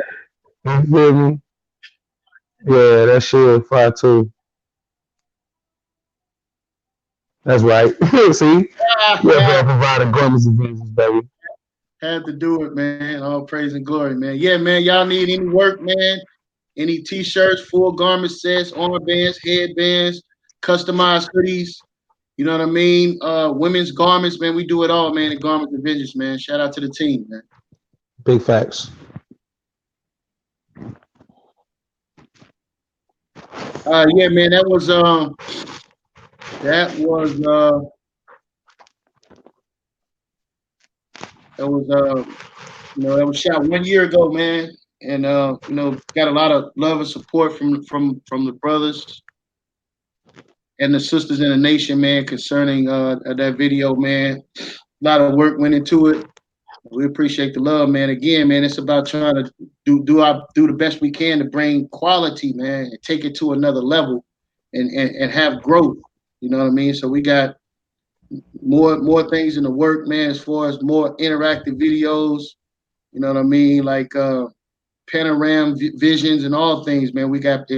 You feel me? Yeah, that shit was fire too. That's right. See, yeah, bro, providing Garments of Vengeance, baby. Had to do it, man. All praise and glory, man. Yeah, man. Y'all need any work, man? Any t-shirts, full garment sets, armbands, headbands, customized hoodies. You know what I mean? Women's garments, man. We do it all, man. At Garments and Vengeance, man. Shout out to the team, man. Big facts. Yeah, man. That was that was that was shot 1 year ago, man. And got a lot of love and support from the brothers and the sisters in the nation, man, concerning that video, man. A lot of work went into it. We appreciate the love, man. Again, man, it's about trying to do the best we can to bring quality, man, and take it to another level, and have growth. You know what I mean? So we got more things in the work, man, as far as more interactive videos. You know what I mean? Like visions and all things, man. We got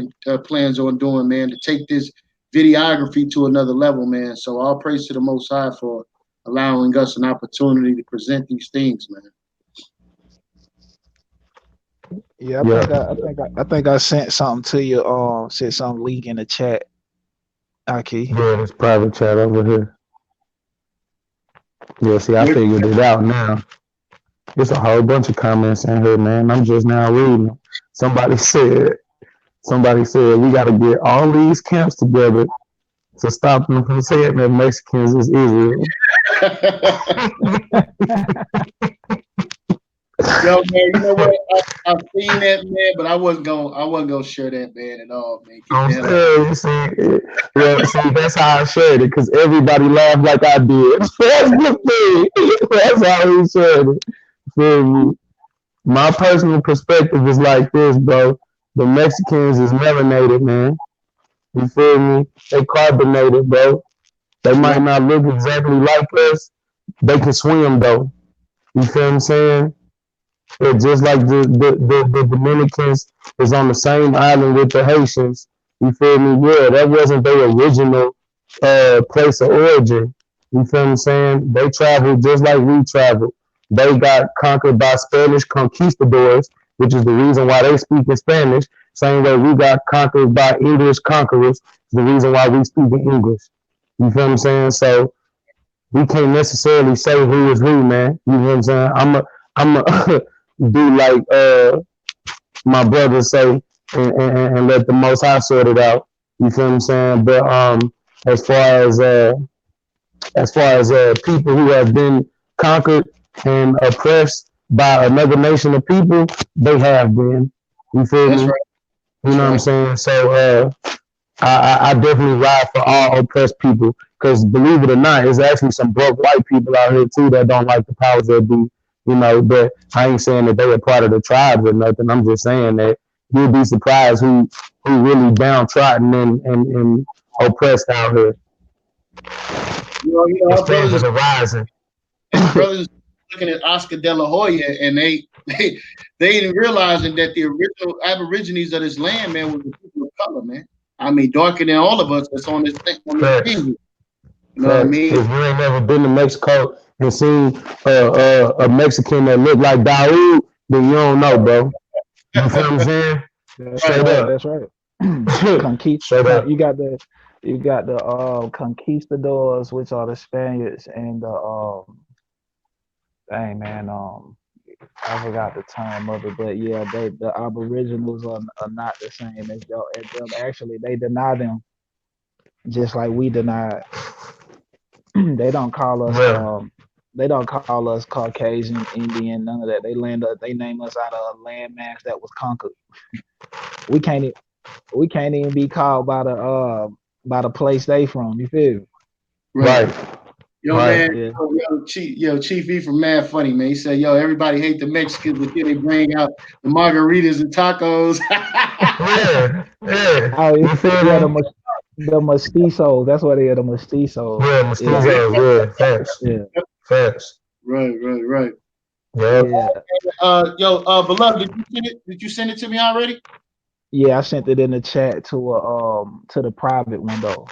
plans on doing, man, to take this videography to another level, man. So all praise to the Most High for allowing us an opportunity to present these things, man. Yeah, Yeah, I think I sent something to you. Sent some link in the chat. Okay. yeah, this private chat over here. Yeah, see, I We're, figured it out now. There's a whole bunch of comments in here, man. I'm just now reading them. Somebody said, somebody said we got to get all these camps together to stop them from saying that Mexicans is Israel. Yo, man, you know what? I've seen that, man, but I wasn't gonna share that, man, at all, man. Get I'm the hell out. saying, you see, yeah, see, that's how I shared it because everybody laughed like I did. That's the thing. That's how we shared it. Feel me? My personal perspective is like this, bro. The Mexicans is melanated, man. You feel me? They carbonated, bro. They Yeah, might not look exactly like us. They can swim though. You feel what I'm saying? Yeah, just like the Dominicans is on the same island with the Haitians. You feel me? Yeah, that wasn't their original place of origin. You feel what I'm saying? They traveled just like we traveled. They got conquered by Spanish conquistadors, which is the reason why they speak in Spanish. Same way we got conquered by English conquerors, the reason why we speak in English. You feel what I'm saying? So we can't necessarily say who is who, man. You know what I'm saying? I'm a do like my brothers say and let the Most High sort it out. You feel what I'm saying? But as far as uh, as far as people who have been conquered and oppressed by another nation of people, they have been. You feel that's me? right. You That's know what I'm right. saying? So I definitely ride for all oppressed people because believe it or not, there's actually some broke white people out here too that don't like the powers that be. You know, but I ain't saying that they are part of the tribes or nothing. I'm just saying that you'll be surprised who really downtrodden and oppressed out here. Our It's brothers things are rising. and brothers looking at Oscar De La Hoya, and they ain't realizing that the original Aborigines of this land, man, was the people of color, man. I mean, darker than all of us that's on this Facts. thing. You know what I Facts. mean? If you ain't never been to Mexico and seen a Mexican that look like Daoud, then you don't know, bro. You feel what I'm saying? That's Right. Straight right. up. That's right. Straight up. You got the conquistadors, which are the Spaniards, and the dang man, I forgot the term of it, but yeah, the Aboriginals are not the same as them. Actually, they deny them just like we deny. They don't call us Yeah. they don't call us Caucasian, Indian, none of that. They name us out of a landmass that was conquered. We can't e- we can't even be called by the place they from. You feel me? Right. Right, Yo, right. man, Yeah. Chief E from Mad Funny, man. He said, yo, everybody hate the Mexicans, but then they bring out the margaritas and tacos. Yeah, yeah. Oh You feel yeah, me? the mestizos. That's what they are. The mestizos. Yeah, Yeah, mestizos. Yeah, facts, yeah, facts. Right. Yep. yeah, Beloved, Did you send it to me already? yeah. I sent it in the chat to the private window.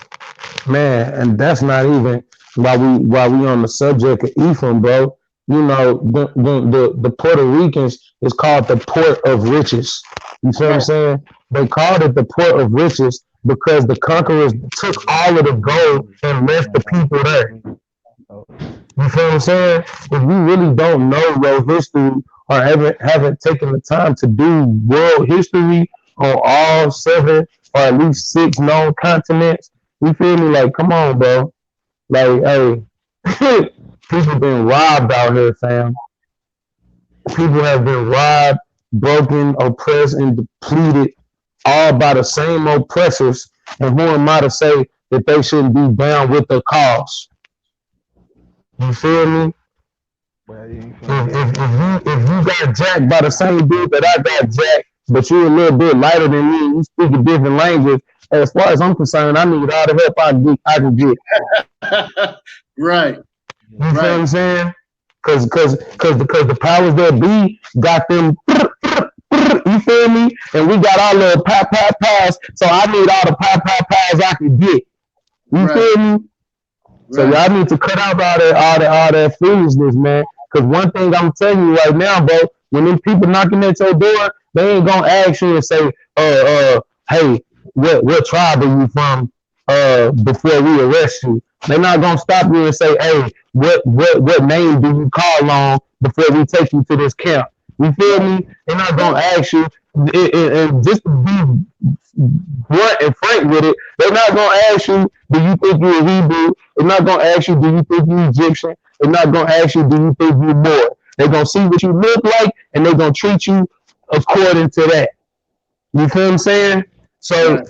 Man, and that's not even while we on the subject of Ephraim, bro. You know, the Puerto Ricans is called the Port of Riches. You feel what I'm Right, saying? They called it the Port of Riches because the conquerors took all of the gold and left the people there. Oh, You feel what I'm saying? If you really don't know your history or haven't taken the time to do world history on all seven or at least six known continents, you feel me? Like, come on, bro. Like, hey, people been robbed out here, fam. People have been robbed, broken, oppressed, and depleted, all by the same oppressors. And who am I to say that they shouldn't be down with the cause? You feel me? well, you ain't finna get me. If you got jacked by the same dude that I got jacked, but you a little bit lighter than me, you speak a different language. As far as I'm concerned, I need all the help I can get. right, You feel Yeah. what right, I'm saying? Cause the powers that be got them. You feel me? And we got our little pies. So I need all the pies I can get. You right, feel me? So right, y'all need to cut out all that foolishness, man. Cause one thing I'm telling you right now, bro, when them people knocking at your door, they ain't gonna ask you and say, hey, what tribe are you from? Before we arrest you, they're not gonna stop you and say, hey, what name do you call on before we take you to this camp? You feel right, me? They're not right, gonna ask you, and just to be blunt and frank with it, they're not gonna ask you, do you think you're a Hebrew? They're not gonna ask you, do you think you're Egyptian? They're not gonna ask you, do you think you're Moor? They're gonna see what you look like and they're gonna treat you according to that. You feel what I'm saying? So right.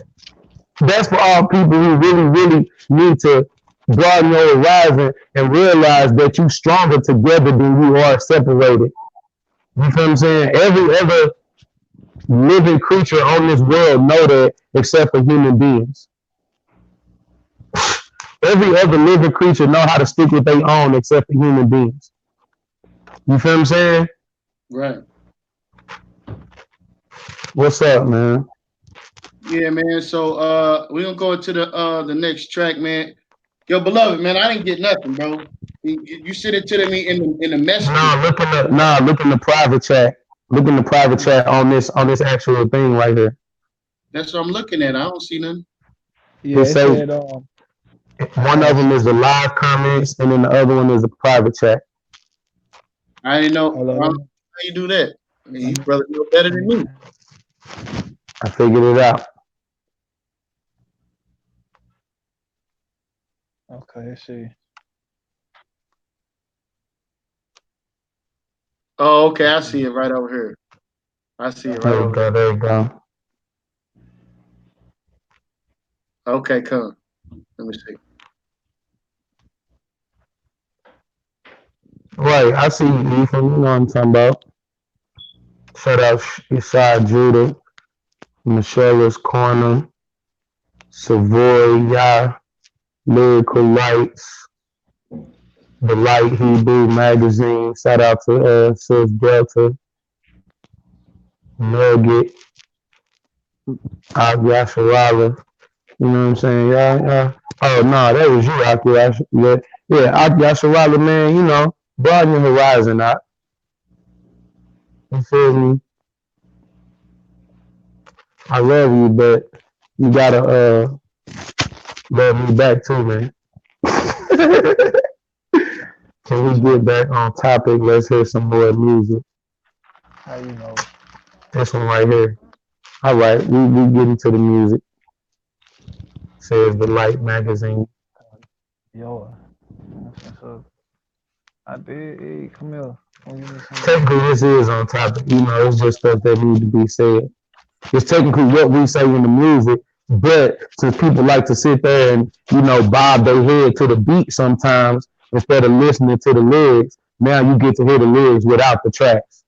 that's for all people who really need to broaden your horizon and realize that you're stronger together than you are separated. You feel what I'm saying? Every other living creature on this world know that except for human beings. Every other living creature know how to stick with their own except for human beings. You feel what I'm saying? Right. What's up, man? Yeah, man. So we're gonna go into the next track, man. Yo, beloved, man, I didn't get nothing, bro. You sent it to me in the messenger. Look in the private chat. Look in the private chat on this actual thing right here. That's what I'm looking at. I don't see nothing. It Yeah, it say said one of ask. them is the live comments and then the other one is the private chat. I didn't know. Hold on, I don't know how you do that. I mean, let you me brother know better than me. I figured it out. okay, let's see. Oh, okay. I see it right over here. I see it right There you over go. here. There you go. Okay, come. Let me see. Right. I see you, Ethan. You know what I'm talking about. Shout out Ishai Judah, Michelle's Corner, Savoy, Yah, Lyrical Lights, The Light Hebrew Magazine. Shout out to Sis Delta, Nugget, Yasharala. You know what I'm saying? Yeah. Oh no, that was you, Aki. Yeah, Aki Yasharala, man. You know, broaden your horizon, out. You feel me? I love you, but you gotta love me back too, man. Can we get back on topic? Let's hear some more music. How you know? This one right here. All right, we get into the music. Says the Light Magazine. Yo, that's what's up. I did. Hey, come here. Come give me some of Technically, this is on topic. It's just stuff that need to be said. It's technically what we say in the music, but since people like to sit there and bob their head to the beat sometimes instead of listening to the lyrics, now you get to hear the lyrics without the tracks.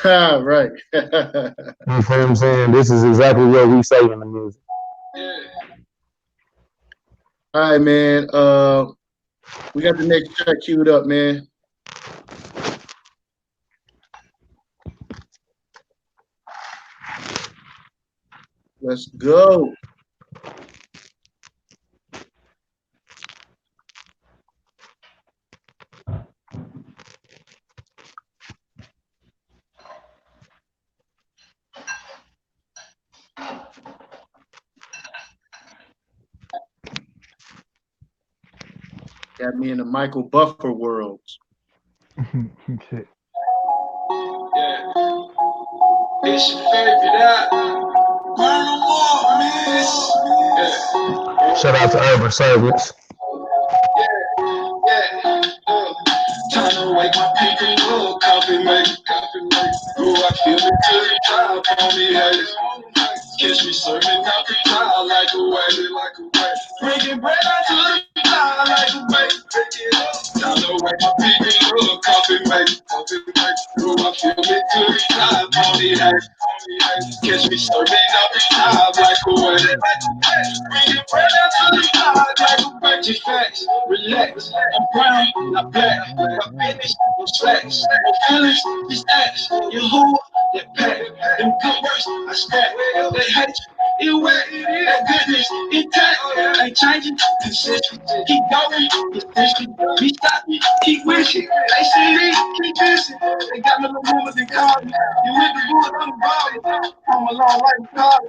Right. You know what I'm saying? This is exactly what we say in the music. All right, man. We got the next track queued up, man. Let's go. Got me in the Michael Buffer worlds. shit. Yeah. It's your favorite app. Burn them up, miss. Yeah. Shout out to Urban Servants. Yeah. Time to wake my people up. Coffee make. Oh, I feel it till you drop on me, haters. Catch me serving out the cloud like a wave. Bringing bread out to the cloud like a wave. Take it up. Time to wake my people up. Coffee make. Oh, I feel it till you drop on me, haters. Catch me serving out the cloud like a wave. Bringing bread out to the cloud like a wave. Just facts, relax. I'm brown, not black. My business, no slacks. No feelings, just acts. You who? That pack. Them good words, I stack. They hate you, it wet. That goodness, intact. Ain't changing, consistent. Keep going, consistent. Be stopping, keep wishing. They see me, keep missing. They got me little rumors and call me. You with the wood, I'm involved. I'm alone like a car. I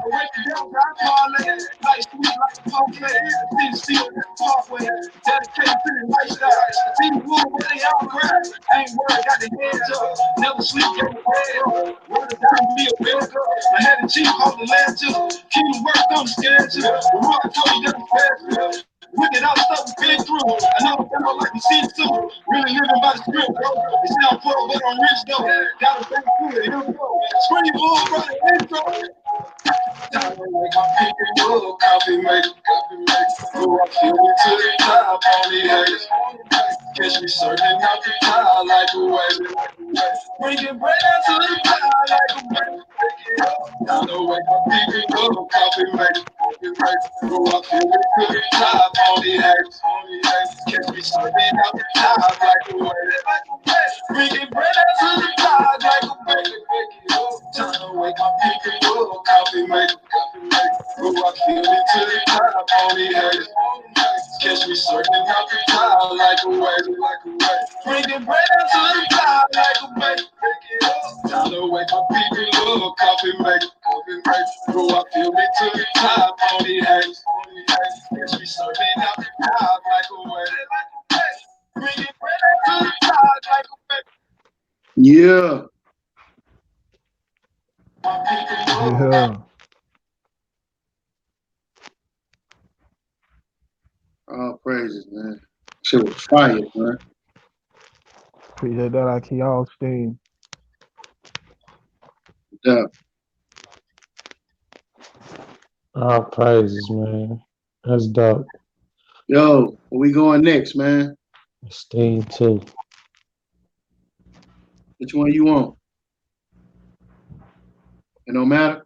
wake the down, I call it. Like sweet, like a pump. Didn't see it, halfway. Dedicated to the lifestyle. See the wood where they all cry. Ain't worried, got the hands up. Never sleep, get the head up. Word of down, be a better girl. I had a cheat, hold the land too. Keep the work, I'm scared too. The rock told you that I'm fast too. Look at all the stuff we've been through. I know I'm down like you see too. Really living by the script, bro. They say I'm poor, but I'm rich though. Gotta thank you, here we go. Scream bull, brother, intro. Time to make my people coffee make. Oh, I feel it to the top on the haters. Catch me serving out the cloud like a wave. Bringing bread out to the cloud like a wave. Time to wake my people coffee make. Oh, I feel it to the top on the haters. Catch me serving out the cloud like a wave. Bringing bread out to the cloud like a wave. Time to wake my people coffee make. Oh, I feel it to the top on the haters. Catch me surfing out the cloud like a wave. Bringing bread out to the cloud like a wave. Time to wake my people up, coffee make. Oh, I feel it to the top on the haters. Catch me surfing out the cloud like a wave. Bringing bread out to the cloud like a wave. Yeah. Yeah. All praises, man. Shit was fire, man. Appreciate that. I keep y'all steam. Yeah. All praises, man. That's dope. Yo, where we going next, man? Steam too. Which one you want? It don't matter?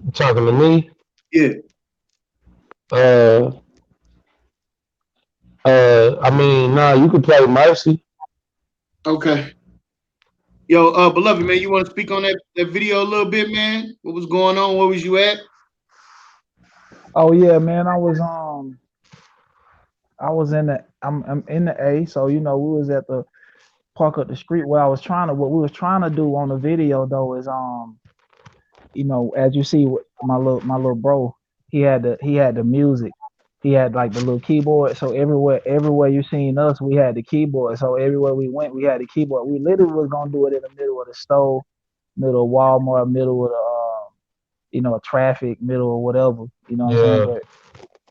You talking to me? Yeah. Uh, I mean, nah, you could play Mercy. Okay. Yo, beloved man, you want to speak on that video a little bit, man? What was going on? Where was you at? Oh yeah, man. I was in I'm in the A, so we was at the park up the street where what we was trying to do on the video though is as you see my little bro, he had the music. He had like the little keyboard. So everywhere you seen us, we had the keyboard. So everywhere we went, we had the keyboard. We literally was gonna do it in the middle of the store, middle of Walmart, middle of the traffic, middle or whatever. You know what I'm saying? Yeah. But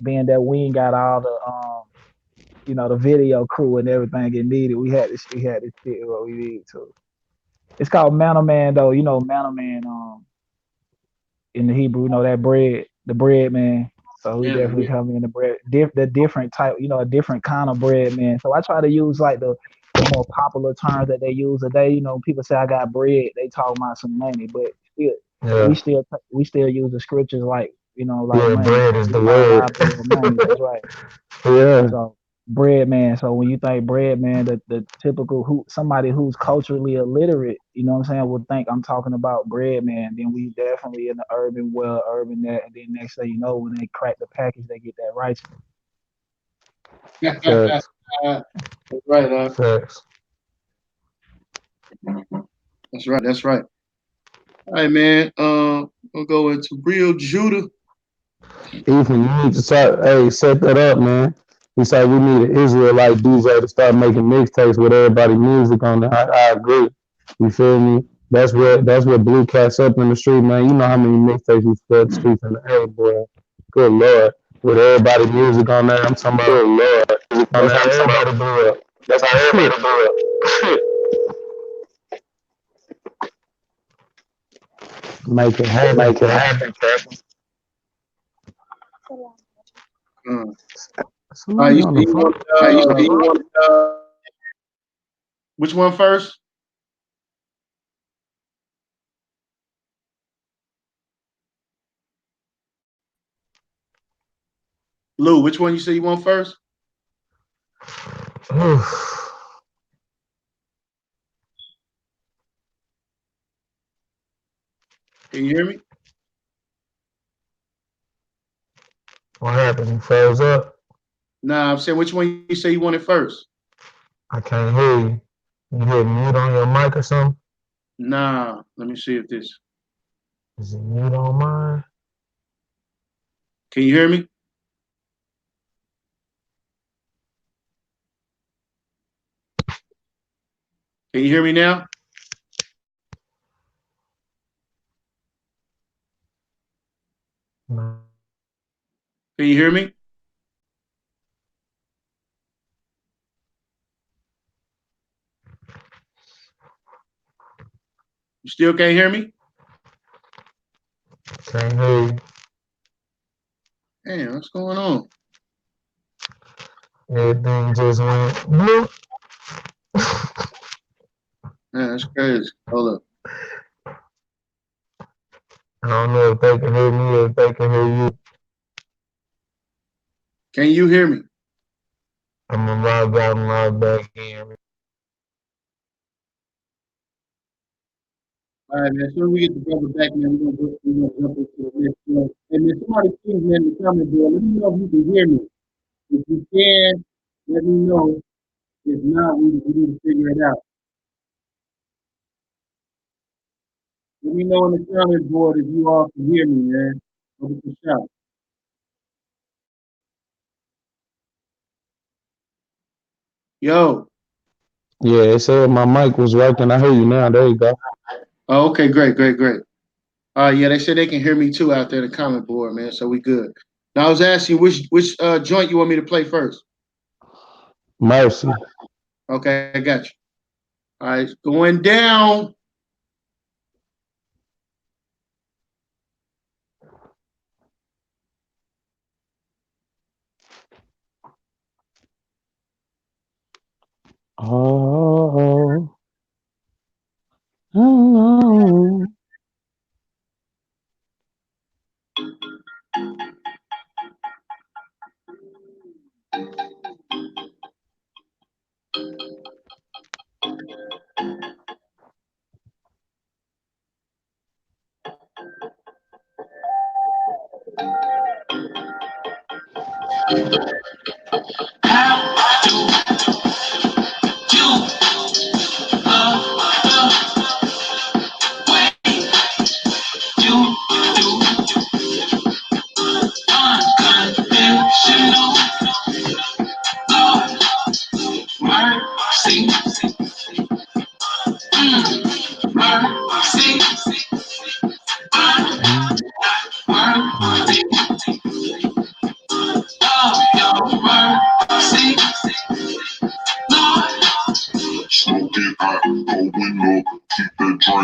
being that we ain't got all the the video crew and everything it needed. We had to stick with what we need to. It's called Manna Man though. Manna Man in the Hebrew, that bread, the bread man. So he Yeah, definitely come in the bread, the different type, a different kind of bread man. So I try to use like the more popular terms that they use today. People say I got bread, they talk about some money, but still, we Yeah, still we still use the scriptures like like yeah, money. bread is We the talk word. about bread, money. That's right. Yeah, So bread man. So when you think bread man, the typical somebody who's culturally illiterate, what I'm saying, would think I'm talking about bread man. Then we definitely in the urban well, urban that, and then next thing you know, when they crack the package, they get that righteous. facts, that's right. facts. That's right. That's right. All right, man. We'll go into real Judah. Ethan, you need to start. Hey, set that up, man. He said we need an Israelite DJ to start making mixtapes with everybody music on there. I agree. You feel me? That's what Blue Cats up in the street, man. You know how many mixtapes we flood the streets in the air, boy. Good lord. With everybody music on there, I'm talking about. Good lord. On That's there, how I'm talking everybody about. blew up. That's how everybody do it. Make it happen, Make it Cap. happen, Captain. All right, Somebody on the phone. you want which one first? Lou, which one you say you want first? Can you hear me? What happened? You froze up? Nah, I'm saying which one you say you wanted first? I can't hear you. You hit mute on your mic or something? Nah, let me see if this. Is it mute on mine? Can you hear me? Can you hear me now? No. Can you hear me? You still can't hear me? Can't hear you. Damn, what's going on? Everything just went bloop. Man, that's crazy. Hold up. I don't know if they can hear me or if they can hear you. Can you hear me? I'm gonna log out and log back in. All right, man. As soon as we get the brother back, man, we're gonna jump into the next one. And then somebody please, man, in the comment board, let me know if you can hear me. If you can, let me know. If not, we need to figure it out. Let me know on the comment board if you all can hear me, man. Over the shot. Yo. Yeah, it said my mic was working. I hear you now. There you go. Oh, okay, great, great, great. Yeah, they said they can hear me too out there in the comment board, man. So we good. Now I was asking which joint you want me to play first. Mercy. Okay, I got you. All right, going down. Oh, oh.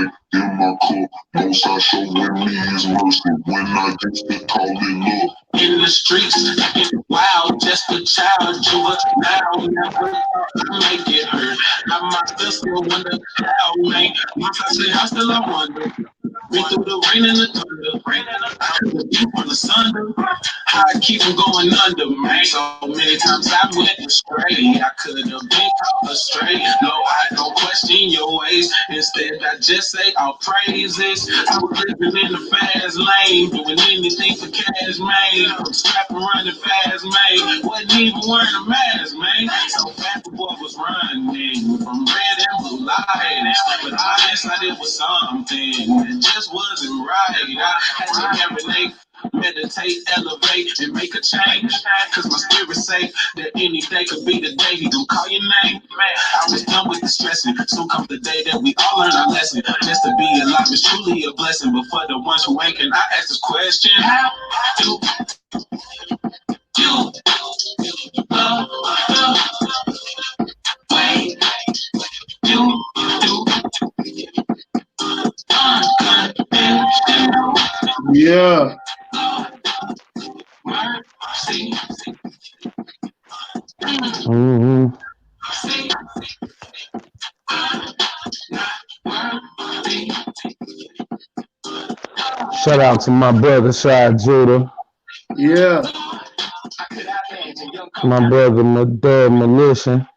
night in my cup. Most I show with me is mercy. When I used to call it love. In the streets, wow, just a child, juvenile, never thought I'd make it hurt. I myself still wonder how, man. Once I say I still I wonder. Been through the rain and the thunder, I heard the deep on the thunder. How I keep from going under, man. So many times I went astray. I could have been caught astray. No, I don't question your ways. Instead, I just say I'll praise this. I was living in the fast lane, doing anything for cash, man. I'm strapping, running fast, man. Wasn't even wearing a mask, man. So fast the boy was running from red and blue lights. But honest, it was something that just wasn't right. I had to marinate, meditate, elevate, and make a change. Cause my spirit say that any day could be the day he gon' call your name. I was done with the stressing. Soon comes the day that we all learn our lesson. Just to be alive is truly a blessing. But for the ones who ain't, can I ask this question? How do you love the way you do unconditional? Yeah. Mercy. Mm-hmm. Shout out to my brother Shad Judah, Yeah. my brother Madud Militia.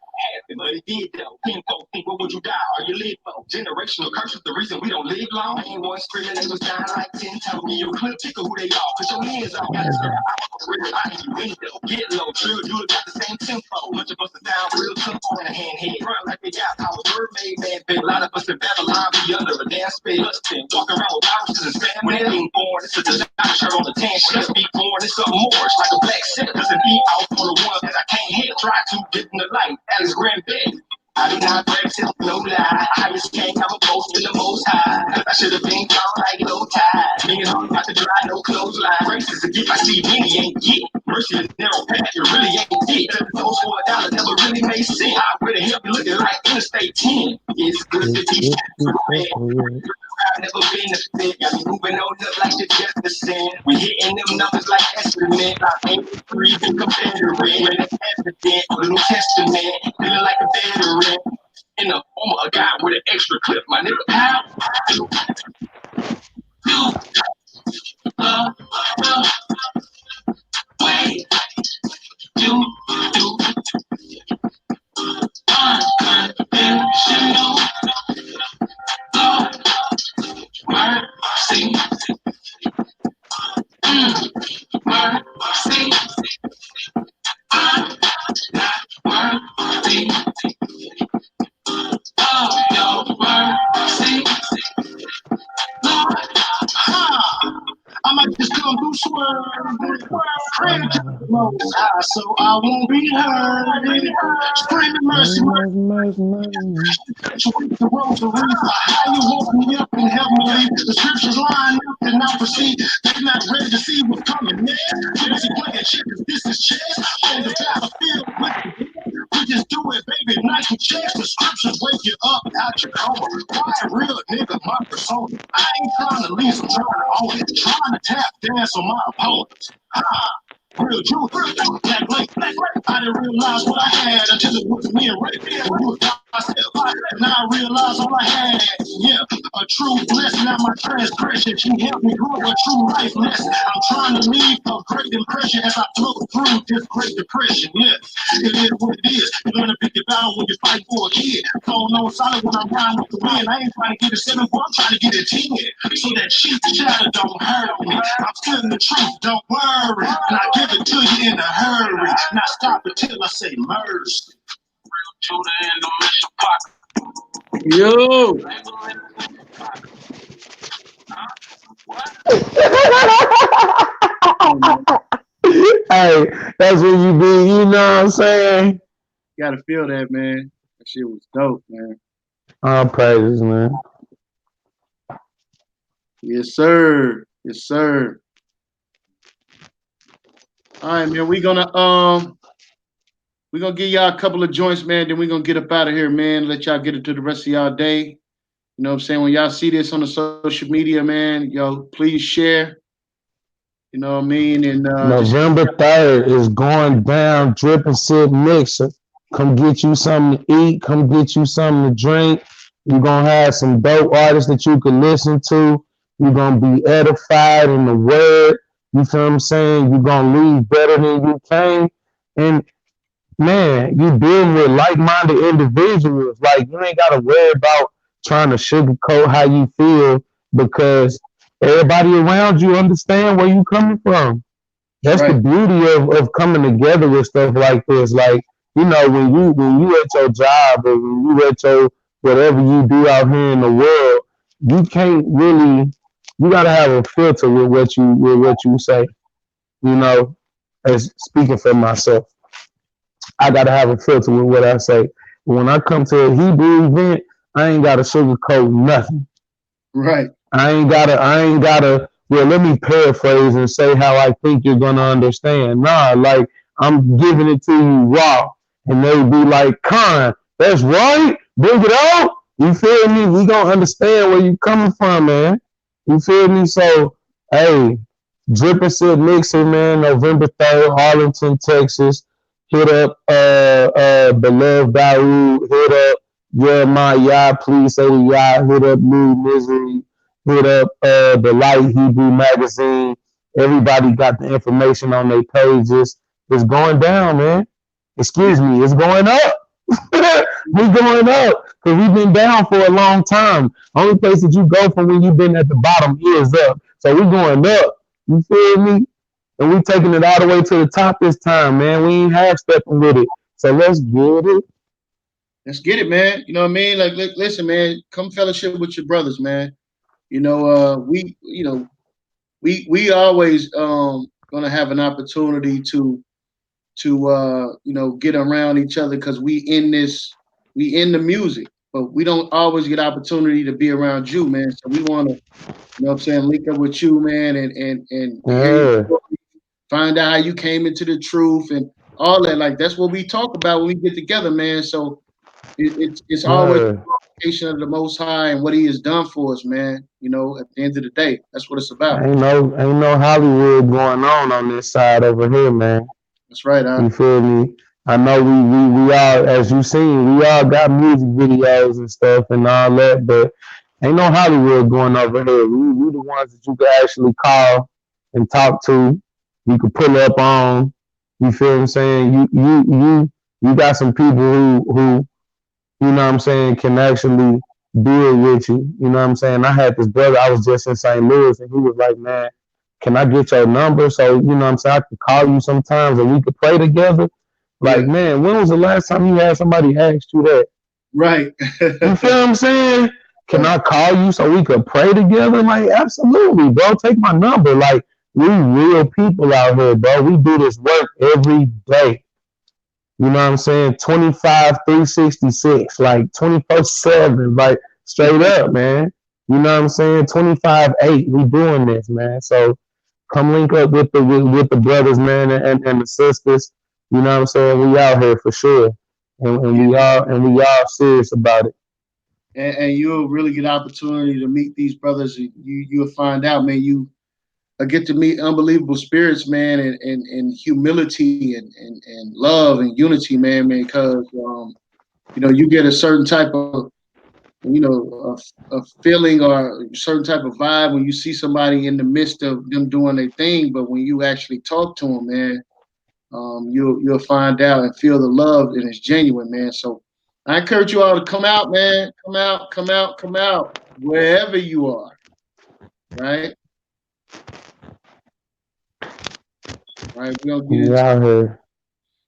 But it did though. People think, what would you die? Are you live for? Generational curse is the reason we don't live long. I ain't one screaming, they was dying like 10 times. Me, you clip ticker who they are. Put your hands out. Got to start out. Real out in your window. Get low. True, you got the same tempo. Much of us are down real tempo in a handhead. Run like they got power. Word made man big. A lot of us in Babylon be under a damn spell. Walk around with viruses and spam. When they being born, it's a designer shirt on the tan. Let's be born, it's something more. It's like a black set. Doesn't be out for the ones that I can't hit. Try to get in the light. Alex Graham Bed. I do not practice, no lie. I just can't have a boast in the most high. I should have been gone like low tide. Being hard about to dry, no clothesline. Grace is a gift I see many ain't get. Mercy is narrow path, it really ain't it. 7 toes for $1 never really made sense. I really help you looking like Interstate 10. It's good to be I've never been a fit. Got me moving on up like the Jefferson. We hitting them numbers like estimate. I ain't breathing Confederate. When it's evident on the New Testament. Feeling like a veteran. In the form of a guy with an extra clip. My nigga, how do you love the way you do unconditional love? Mercy. Mercy. I'm not worthy of your mercy, Lord. I might just come through swerve. Pray to the most high, so I won't be hurt. Screaming mercy, mercy. The rosary for how you woke me up and help me leave. The scriptures line up and I proceed. They're not ready to see what's coming next. Busy playing chickens, this is chess. On the battlefield with the we just do it, baby. Nice and checks. The scriptures wake you up out your coma. Quiet, real nigga, my persona. I ain't trying to leave, I'm trying to own it. Trying to tap dance on my opponents. Real truth, black light. I didn't realize what I had until it was me and right there. Myself, and I realized all I had, yeah, a true blessing. Not my transgression. She helped me grow a true life lesson. I'm trying to leave a great impression as I flow through this great depression. Yeah, it is what it is. You learn to pick it down when you fight for a kid. So no solid when I'm riding with the wind. I ain't trying to get a 7, but I'm trying to get a 10. So that cheap chatter don't hurt me. I'm still in the truth, don't worry. And I give it to you in a hurry. Not stop until I say mercy. Yo. Hey, that's what you be, you know what I'm saying? Gotta feel that, man. That shit was dope, man. All praises, man. Yes, sir. Yes, sir. All right, man. We're gonna give y'all a couple of joints, man. Then we're gonna get up out of here, man. Let y'all get into the rest of y'all day. You know what I'm saying? When y'all see this on the social media, man, yo, please share. You know what I mean? And just November 3rd is going down. Drip&Sip Mixer. Come get you something to eat. Come get you something to drink. You're going to have some dope artists that you can listen to. You're going to be edified in the word. You feel what I'm saying? You're going to leave better than you came. And man, you dealing with like-minded individuals. Like you ain't gotta worry about trying to sugarcoat how you feel because everybody around you understand where you coming from. That's the right, beauty of coming together with stuff like this. Like, when you at your job or when you at your whatever you do out here in the world, you can't really you gotta have a filter with what you say, you know, as speaking for myself. I gotta have a filter with what I say. When I come to a Hebrew event, I ain't gotta sugarcoat nothing. right, I ain't gotta well, let me paraphrase and say how I think you're gonna understand. Nah, like I'm giving it to you raw. And they be like, Con, that's right, bring it out. You feel me? We gonna understand where you coming from, man. You feel me? So, hey, Drip&Sip Mixer, man, November 3rd, Arlington, Texas. Hit up Beloved Daru, hit up Jeremiah, please say the Yah, hit up New Misery, hit up the Light Hebrew magazine. Everybody got the information on their pages. It's going down, man. yeah, Excuse me, it's going up. We going up because we've been down for a long time. Only place that you go from when you've been at the bottom is up. So we going up. You feel me? And we taking it all the way to the top this time, man. We ain't half stepping with it. So let's get it. let's get it, man. You know what I mean? Like, listen, man, come fellowship with your brothers, man. We always gonna have an opportunity to get around each other because we in the music, but we don't always get opportunity to be around you, man. So we want to, what I'm saying, link up with you, man, and hear your Yeah, story, find out how you came into the truth and all that. Like that's what we talk about when we get together, man. So it's always yeah. a appreciation of the Most High and what He has done for us, man. At the end of the day, that's what it's about. Ain't no Hollywood going on this side over here, man. That's right, huh? You feel me? I know we all, as you seen, we all got music videos and stuff and all that, but ain't no Hollywood going over here. We the ones that you can actually call and talk to. You can pull up on. You feel what I'm saying? You got some people who you know what I'm saying, can actually deal with you. You know what I'm saying? I had this brother, I was just in St. Louis, and he was like, man, can I get your number? So, you know what I'm saying, I could call you sometimes and we could pray together. Like, Yeah, man, when was the last time you had somebody ask you that? right. You feel what I'm saying? Can Right. I call you so we could pray together? Like, absolutely, bro. Take my number. Like, we real people out here, bro. We do this work every day. You know what I'm saying? 25, 366, like 24/7, like straight up, man. You know what I'm saying? 25/8, we doing this, man. So come link up with the brothers, man, and the sisters. You know what I'm saying? We out here for sure. And Yeah. we all serious about it. And you'll really get opportunity to meet these brothers. You'll find out, man. You get to meet unbelievable spirits, man, and humility and love and unity, man. Because you get a certain type of a feeling or a certain type of vibe when you see somebody in the midst of them doing their thing. But when you actually talk to them, man, you'll find out and feel the love and it's genuine, man. So I encourage you all to come out, man. Come out, come out, come out, wherever you are, right? Right. We out here.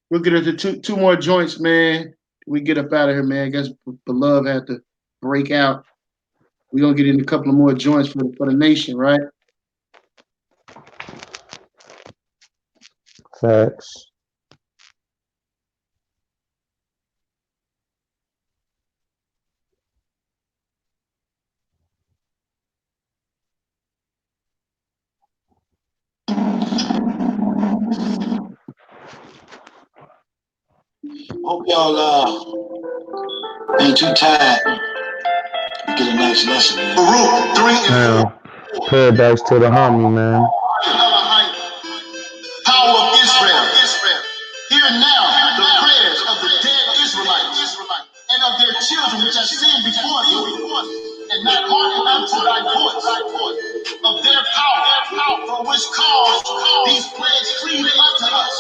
We'll get into two more joints, man. We get up out of here, man. I guess Beloved had to break out. We're gonna get into a couple of more joints for the nation, right? Facts. Hope y'all ain't too tired. Get a nice lesson. Baruch 3 and Now, 4. paradox to the homie, man. Power of Israel. Hear now the prayers of the dead Israelites and of their children which have sinned before thee, and not hearkened unto thy voice, of their power, for which cause these plagues cleave unto us.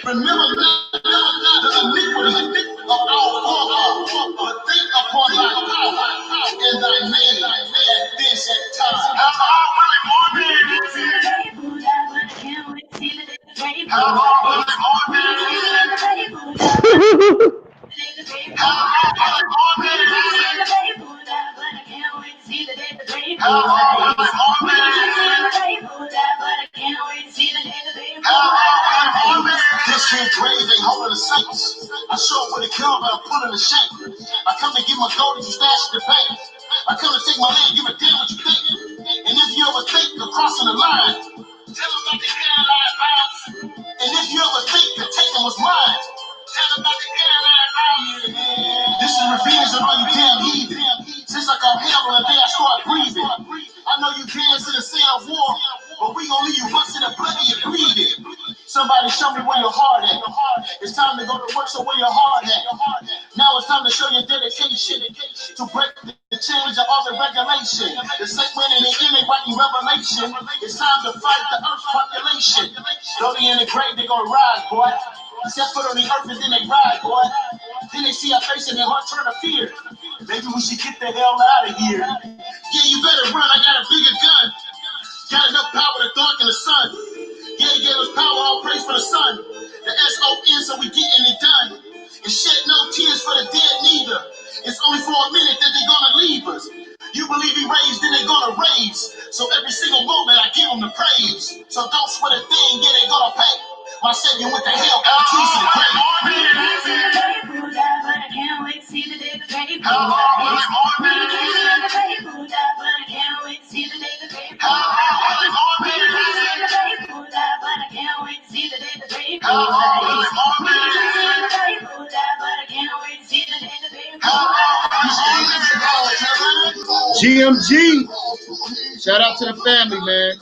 Remember not the iniquity of our forefathers, but think upon thy power and thy name at this time. How long will it This here grave ain't holding the saints. I show up with a gun, but I'm pulling the shame. I come to get my gold and you stash the bank. I come to take my land, give a damn what you think. And if you ever think of crossing the line, tell them about the airline bounce. And if you ever think that taking was mine, tell them about the airline bounce. This is revenge on all you damn heathen. Since I got hell on the day I start breathing. I know you dance in the sand of war, but we gon' leave you busting and bloody and bleeding. Somebody show me where your heart at. It's time to go to work, so where your heart at? Now it's time to show your dedication to break the change of all the regulation. The same way in the end they writing revelation. It's time to fight the earth's population. Though they in the grave, they gonna rise, boy. Set foot on the earth and then they ride, boy. Then they see our face and their heart turn to fear. Maybe we should get the hell out of here. Yeah, you better run, I got a bigger gun. Got enough power to darken the sun. Yeah, he gave us power, all praise for the sun. The S-O-N, so we getting it done. And shed no tears for the dead neither. It's only for a minute that they gonna leave us. You believe he raised, then they gonna raise. So every single moment I give them the praise. So don't sweat a thing, yeah, they gonna pay. My savior went to hell, got the keys to the grave. GMG. Shout out to the family, man.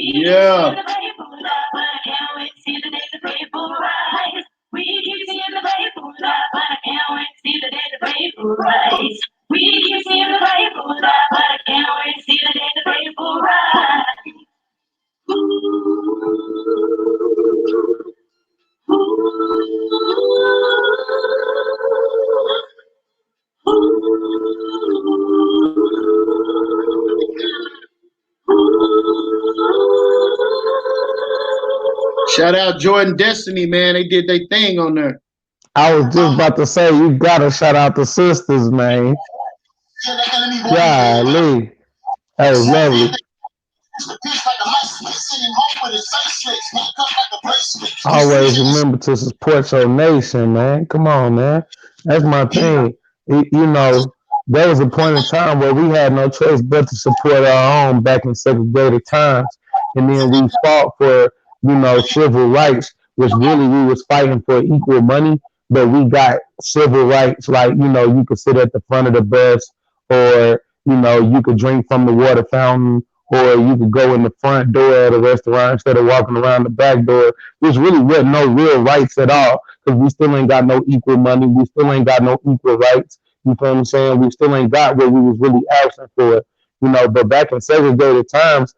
Yeah. Shout out Jordan Destiny, man. They did their thing on there. I was just about to say, you gotta shout out the sisters, man. Golly. That was lovely. Always remember to support your nation, man. Come on, man. That's my thing. You know, there was a point in time where we had no choice but to support our own back in segregated times. And then we fought for, civil rights, which really we was fighting for equal money, but we got civil rights like, you could sit at the front of the bus or, you could drink from the water fountain or you could go in the front door of the restaurant instead of walking around the back door. There's really wasn't no real rights at all because we still ain't got no equal money. We still ain't got no equal rights. You feel what I'm saying? We still ain't got what we was really asking for. But back in segregated times,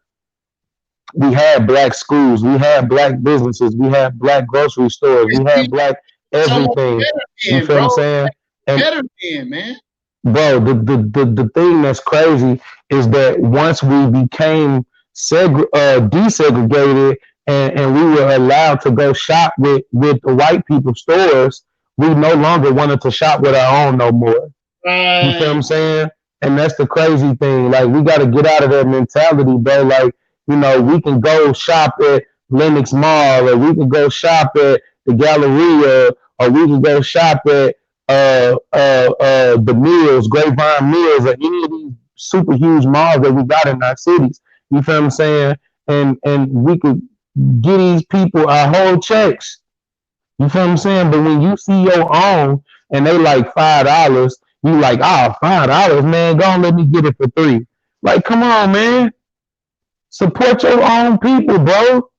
we had black schools, we had black businesses, we had black grocery stores, we had black So much everything. better You then, feel what bro. I'm saying? And Better then, man. bro, the thing that's crazy is that once we became desegregated, and we were allowed to go shop with the white people stores, we no longer wanted to shop with our own no more. You feel what Right. I'm saying? And that's the crazy thing. Like, we got to get out of that mentality, bro. Like, we can go shop at Lenox Mall, or we can go shop at the Galleria, or we can go shop at the Mills, Grapevine Mills, or any of these super huge malls that we got in our cities. You feel what I'm saying? And we could give these people our whole checks. You feel what I'm saying? But when you see your own and they like $5, you like, oh, $5, man, go on, let me get it for 3. Like, come on, man. Support your own people, bro.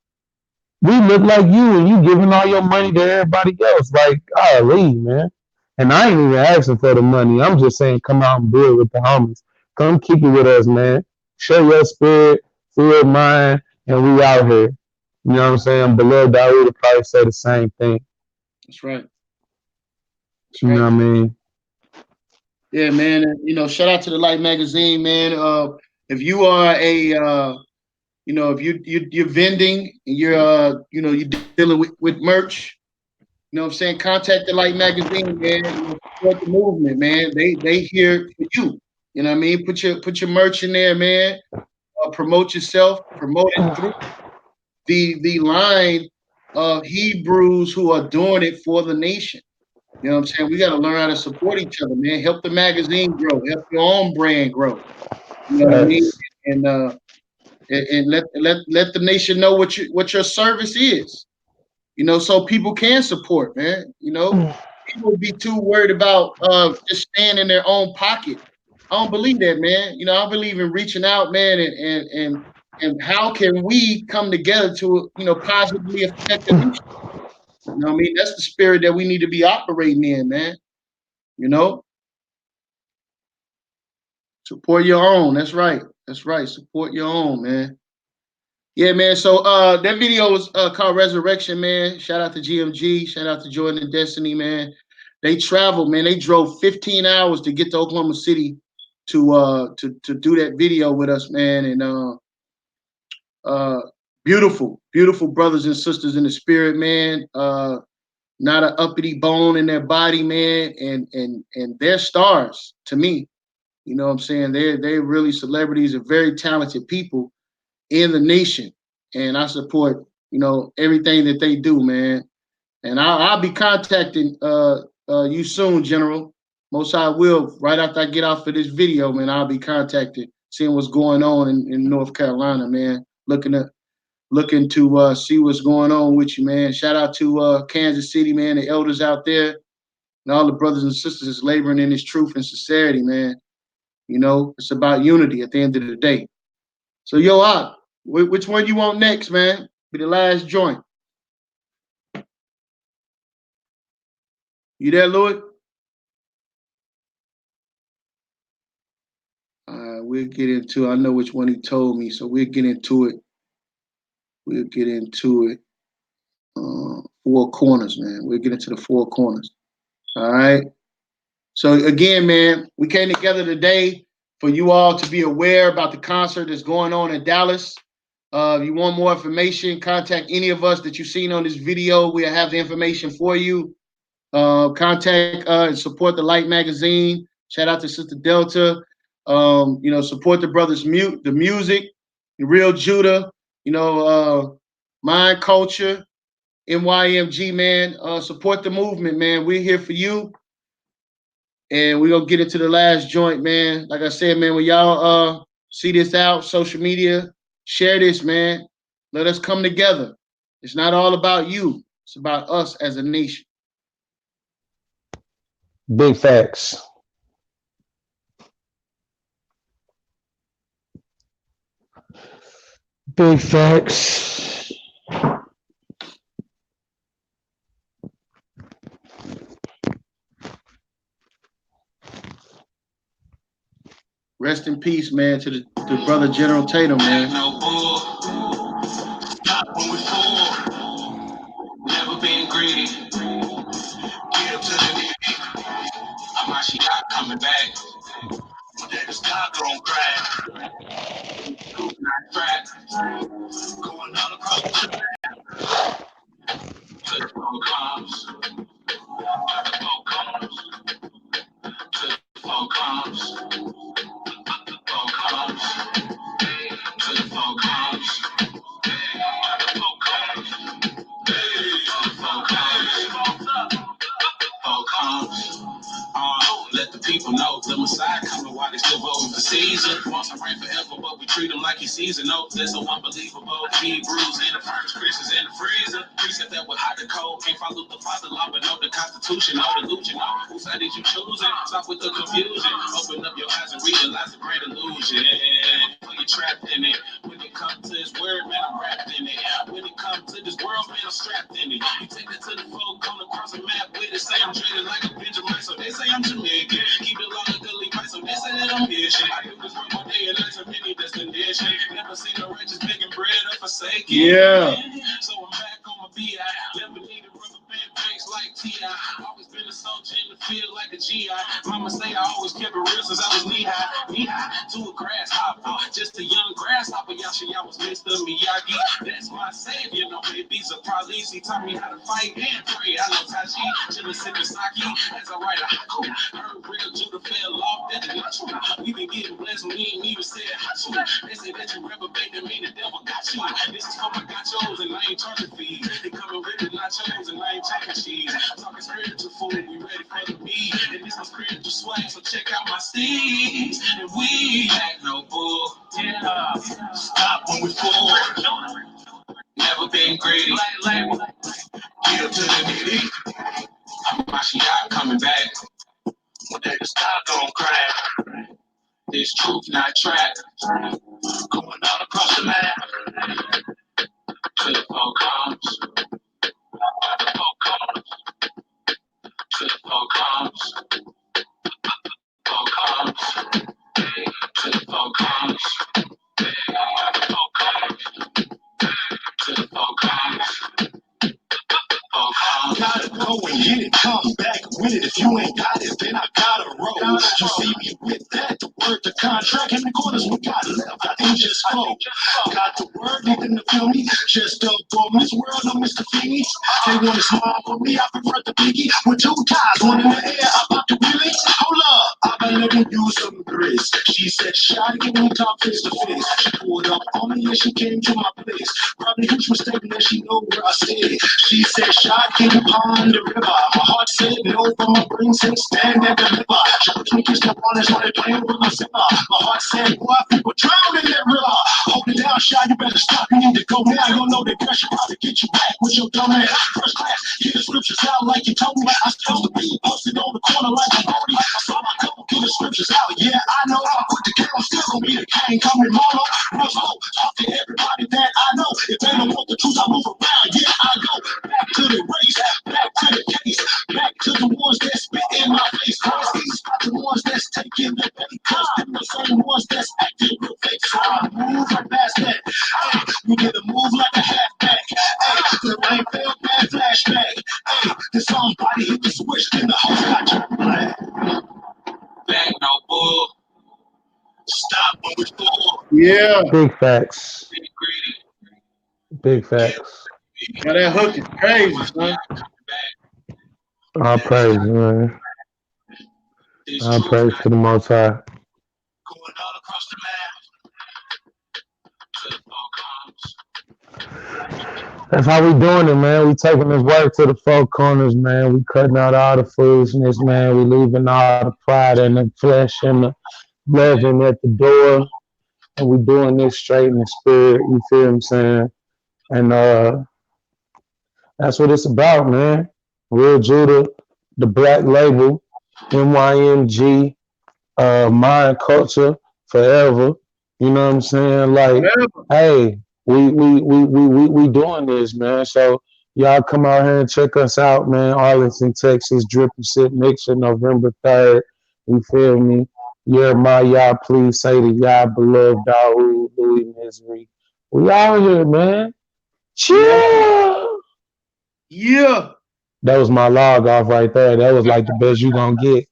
We look like you and you giving all your money to everybody else. Like, golly, man. And I ain't even asking for the money. I'm just saying, come out and do it with the homies. Come kick it with us, man. Show your spirit, feel mine, and we out here. You know what I'm saying? Below Dawood would probably say the same thing. That's right. That's You know right. what I mean? Yeah, man. Shout out to the Light Magazine, man. If you are if you're vending and you're dealing with merch, what I'm saying, contact the Light Magazine, man. Support the movement, man. They here for you. You know what I mean? Put your merch in there, man. Promote yourself. Promote it through the line of Hebrews who are doing it for the nation. You know what I'm saying? We got to learn how to support each other, man. Help the magazine grow. Help your own brand grow. You know what I mean? Facts. And let the nation know what your service is. So people can support, man. People be too worried about just staying in their own pocket. I don't believe that, man. I believe in reaching out, man, and how can we come together to positively affect the nation. You know what I mean? That's the spirit that we need to be operating in, man. You know, support your own. That's right. That's right. Support your own, man. Yeah, man. So that video was called Resurrection, man. Shout out to GMG. Shout out to Jordan and Destiny, man. They traveled, man. They drove 15 hours to get to Oklahoma City to do that video with us, man. And beautiful, beautiful brothers and sisters in the spirit, man. Not an uppity bone in their body, man. And they're stars to me. You know what I'm saying? They're really celebrities and very talented people in the nation. And I support, everything that they do, man. And I'll be contacting you soon, General. Most I will, right after I get off of this video, man, I'll be contacted, seeing what's going on in North Carolina, man. Looking to see what's going on with you, man. Shout out to Kansas City, man, the elders out there, and all the brothers and sisters that's laboring in this truth and sincerity, man. It's about unity at the end of the day. So, yo, which one you want next, man? Be the last joint. You there, Louis? We'll get into it. I know which one he told me, so we'll get into it. We'll get into it. Four corners, man. We'll get into the four corners. All right. So again, man, we came together today for you all to be aware about the concert that's going on in Dallas. If you want more information, contact any of us that you've seen on this video. We'll have the information for you. Contact and support the Light Magazine. Shout out to Sister Delta. Support the brothers the music, the Real Judah, Mind Culture, NYMG, man. Support the movement, man. We're here for you. And we're gonna get into the last joint, man. Like I said, man, when y'all see this out, social media, share this, man. Let us come together. It's not all about you, it's about us as a nation. Big facts. Big facts. Rest in peace, man, to the The brother General Tatum, man. No bull, not when we full. Never been greedy. Get up to the nitty. I'm actually not coming back. One day the sky gon' crack. Scoop not track. Going all across the to the phone comes. To the phone comes. To the phone comes. To the phone comes. To the phone comes. To the phone comes. To the phone comes. Phone comes. Let the people know the Messiah coming while they still voting for Caesar. Wants to reign forever, but we treat him like he's Caesar. No, that's so unbelievable. Hebrews in the furnace, Christians in the freezer. Precept that with hot and cold. Can't follow the father law, but know the Constitution, no delusion. No, whose side did you choosing? Stop with the confusion. Open up your eyes and realize the great illusion. When you're trapped in it. When it comes to his word, man, I'm wrapped in it. When it comes to this world, man, I'm strapped in it. You take it to the folk, come across a map with it. Say I'm treated like a Benjamin, so they say I'm Jamaican. Keep it long and right, so they say that I'm here. Shit, I do this work all day and night to many destinations. Never seen a righteous begging bread or forsaken. Yeah. So I'm back on my BI. Never needed rubber band banks like T.I. Always been a soldier in the field like a GI. Mama say I always kept it real since I was knee-high to a grasshopper. Just a young grasshopper, y'all was Mr. Miyagi. That's my savior, no babies or problems. He taught me how to fight and pray. I know Tai Chi, chillin' sippin' sake as I write a haiku. Heard real Judah fell off, that's not true. We been getting blessed when we ain't even said haiku. They say that you reprobate, that mean the devil got you. This is for my gachos and I ain't charging fees. They coming with the nachos and I ain't talking cheese. Talking spiritual food, we ready for the meat. And this is spiritual swag, so check out my steeds. And we act no bull. Yeah. Stop when we full. Never been greedy. Get up to the nitty. I'm actually not coming back. One day the sky gon' crack. This truth not tracked. Going all across the map. To the phone comes. To the phone comes. To the phone comes. Phone comes. To the phone comes. To the phone comes. To the phone comes. Gotta go and get it, come back with it. If you ain't got it, then I gotta roll. You see me with that, the word, the contract, and the quarters we got left. I ain't just flow. Got the word, nothing to feel me. Just up on this world, no Mr. Feeney. They want to smile for me, I prefer the biggie. With two ties, one in the air, I'm about to really. Hold up, I better let me use some grace. She said, "Shot, give me top face to face." She pulled up on me and she came to my place. Probably huge mistake that she know where I stay. She said, "Shot, get upon the river." My heart said no, but my brain said stand and deliver. She puts me kiss the waters when they playing with my zipper. My heart said, boy, people drown in that river. Hold it down, Shy, you better stop. You need to go now. You know that pressure probably get you back with your dumb ass. First class, get the scriptures out like you told me. I'm supposed to be posted on the corner like a Bodie. I saw my couple get the scriptures out. Yeah, I know. I put the game, I'm still gonna be the king. Coming Marlo, Russell, talk to everybody that I know. If they don't want the truth, I move around. Yeah, I go back to the race, back to the case, back to the ones that spit in my face. These are the ones that's taking the bait. Them the same ones that's acting real fake. So I move right past that. Hey, we get a move like a halfback. Hey, the rain fell bad flashback. Hey, then somebody hit the switch, then the host got your black. Back no bull. Stop when we fall. Yeah. Big facts. Be greedy. Big facts. Now that hook is crazy, son. All praise, man. This All truth praise not to the Most High. going all across the map. To the phone comes. That's how we doing it, man. We taking this work to the four corners, man. We cutting out all the foolishness, man. We leaving all the pride and the flesh and the loving at the door. And we doing this straight in the spirit. You feel what I'm saying? And that's what it's about, man. Real Judah, the Black Label, MYMG, Mind Culture, forever. You know what I'm saying? Like, Whatever. hey, we doing this, man. So y'all come out here and check us out, man. Arlington, Texas, Drip and Sip Mixer, November 3rd. You feel me? Yeah, my Yah, please say to Yah, beloved Dawood, Louis Misery. We out here, man. Chill. Yeah. That was my log off right there. That was like the best you gonna get.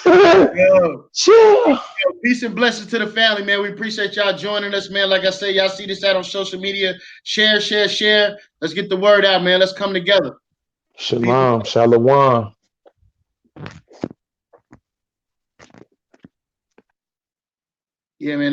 Yo. Chill. Peace and blessings to the family, man. We appreciate y'all joining us, man. Like I say, y'all see this out on social media. Share, share, share. Let's get the word out, man. Let's come together. Shalom. Shalom. Yeah, man.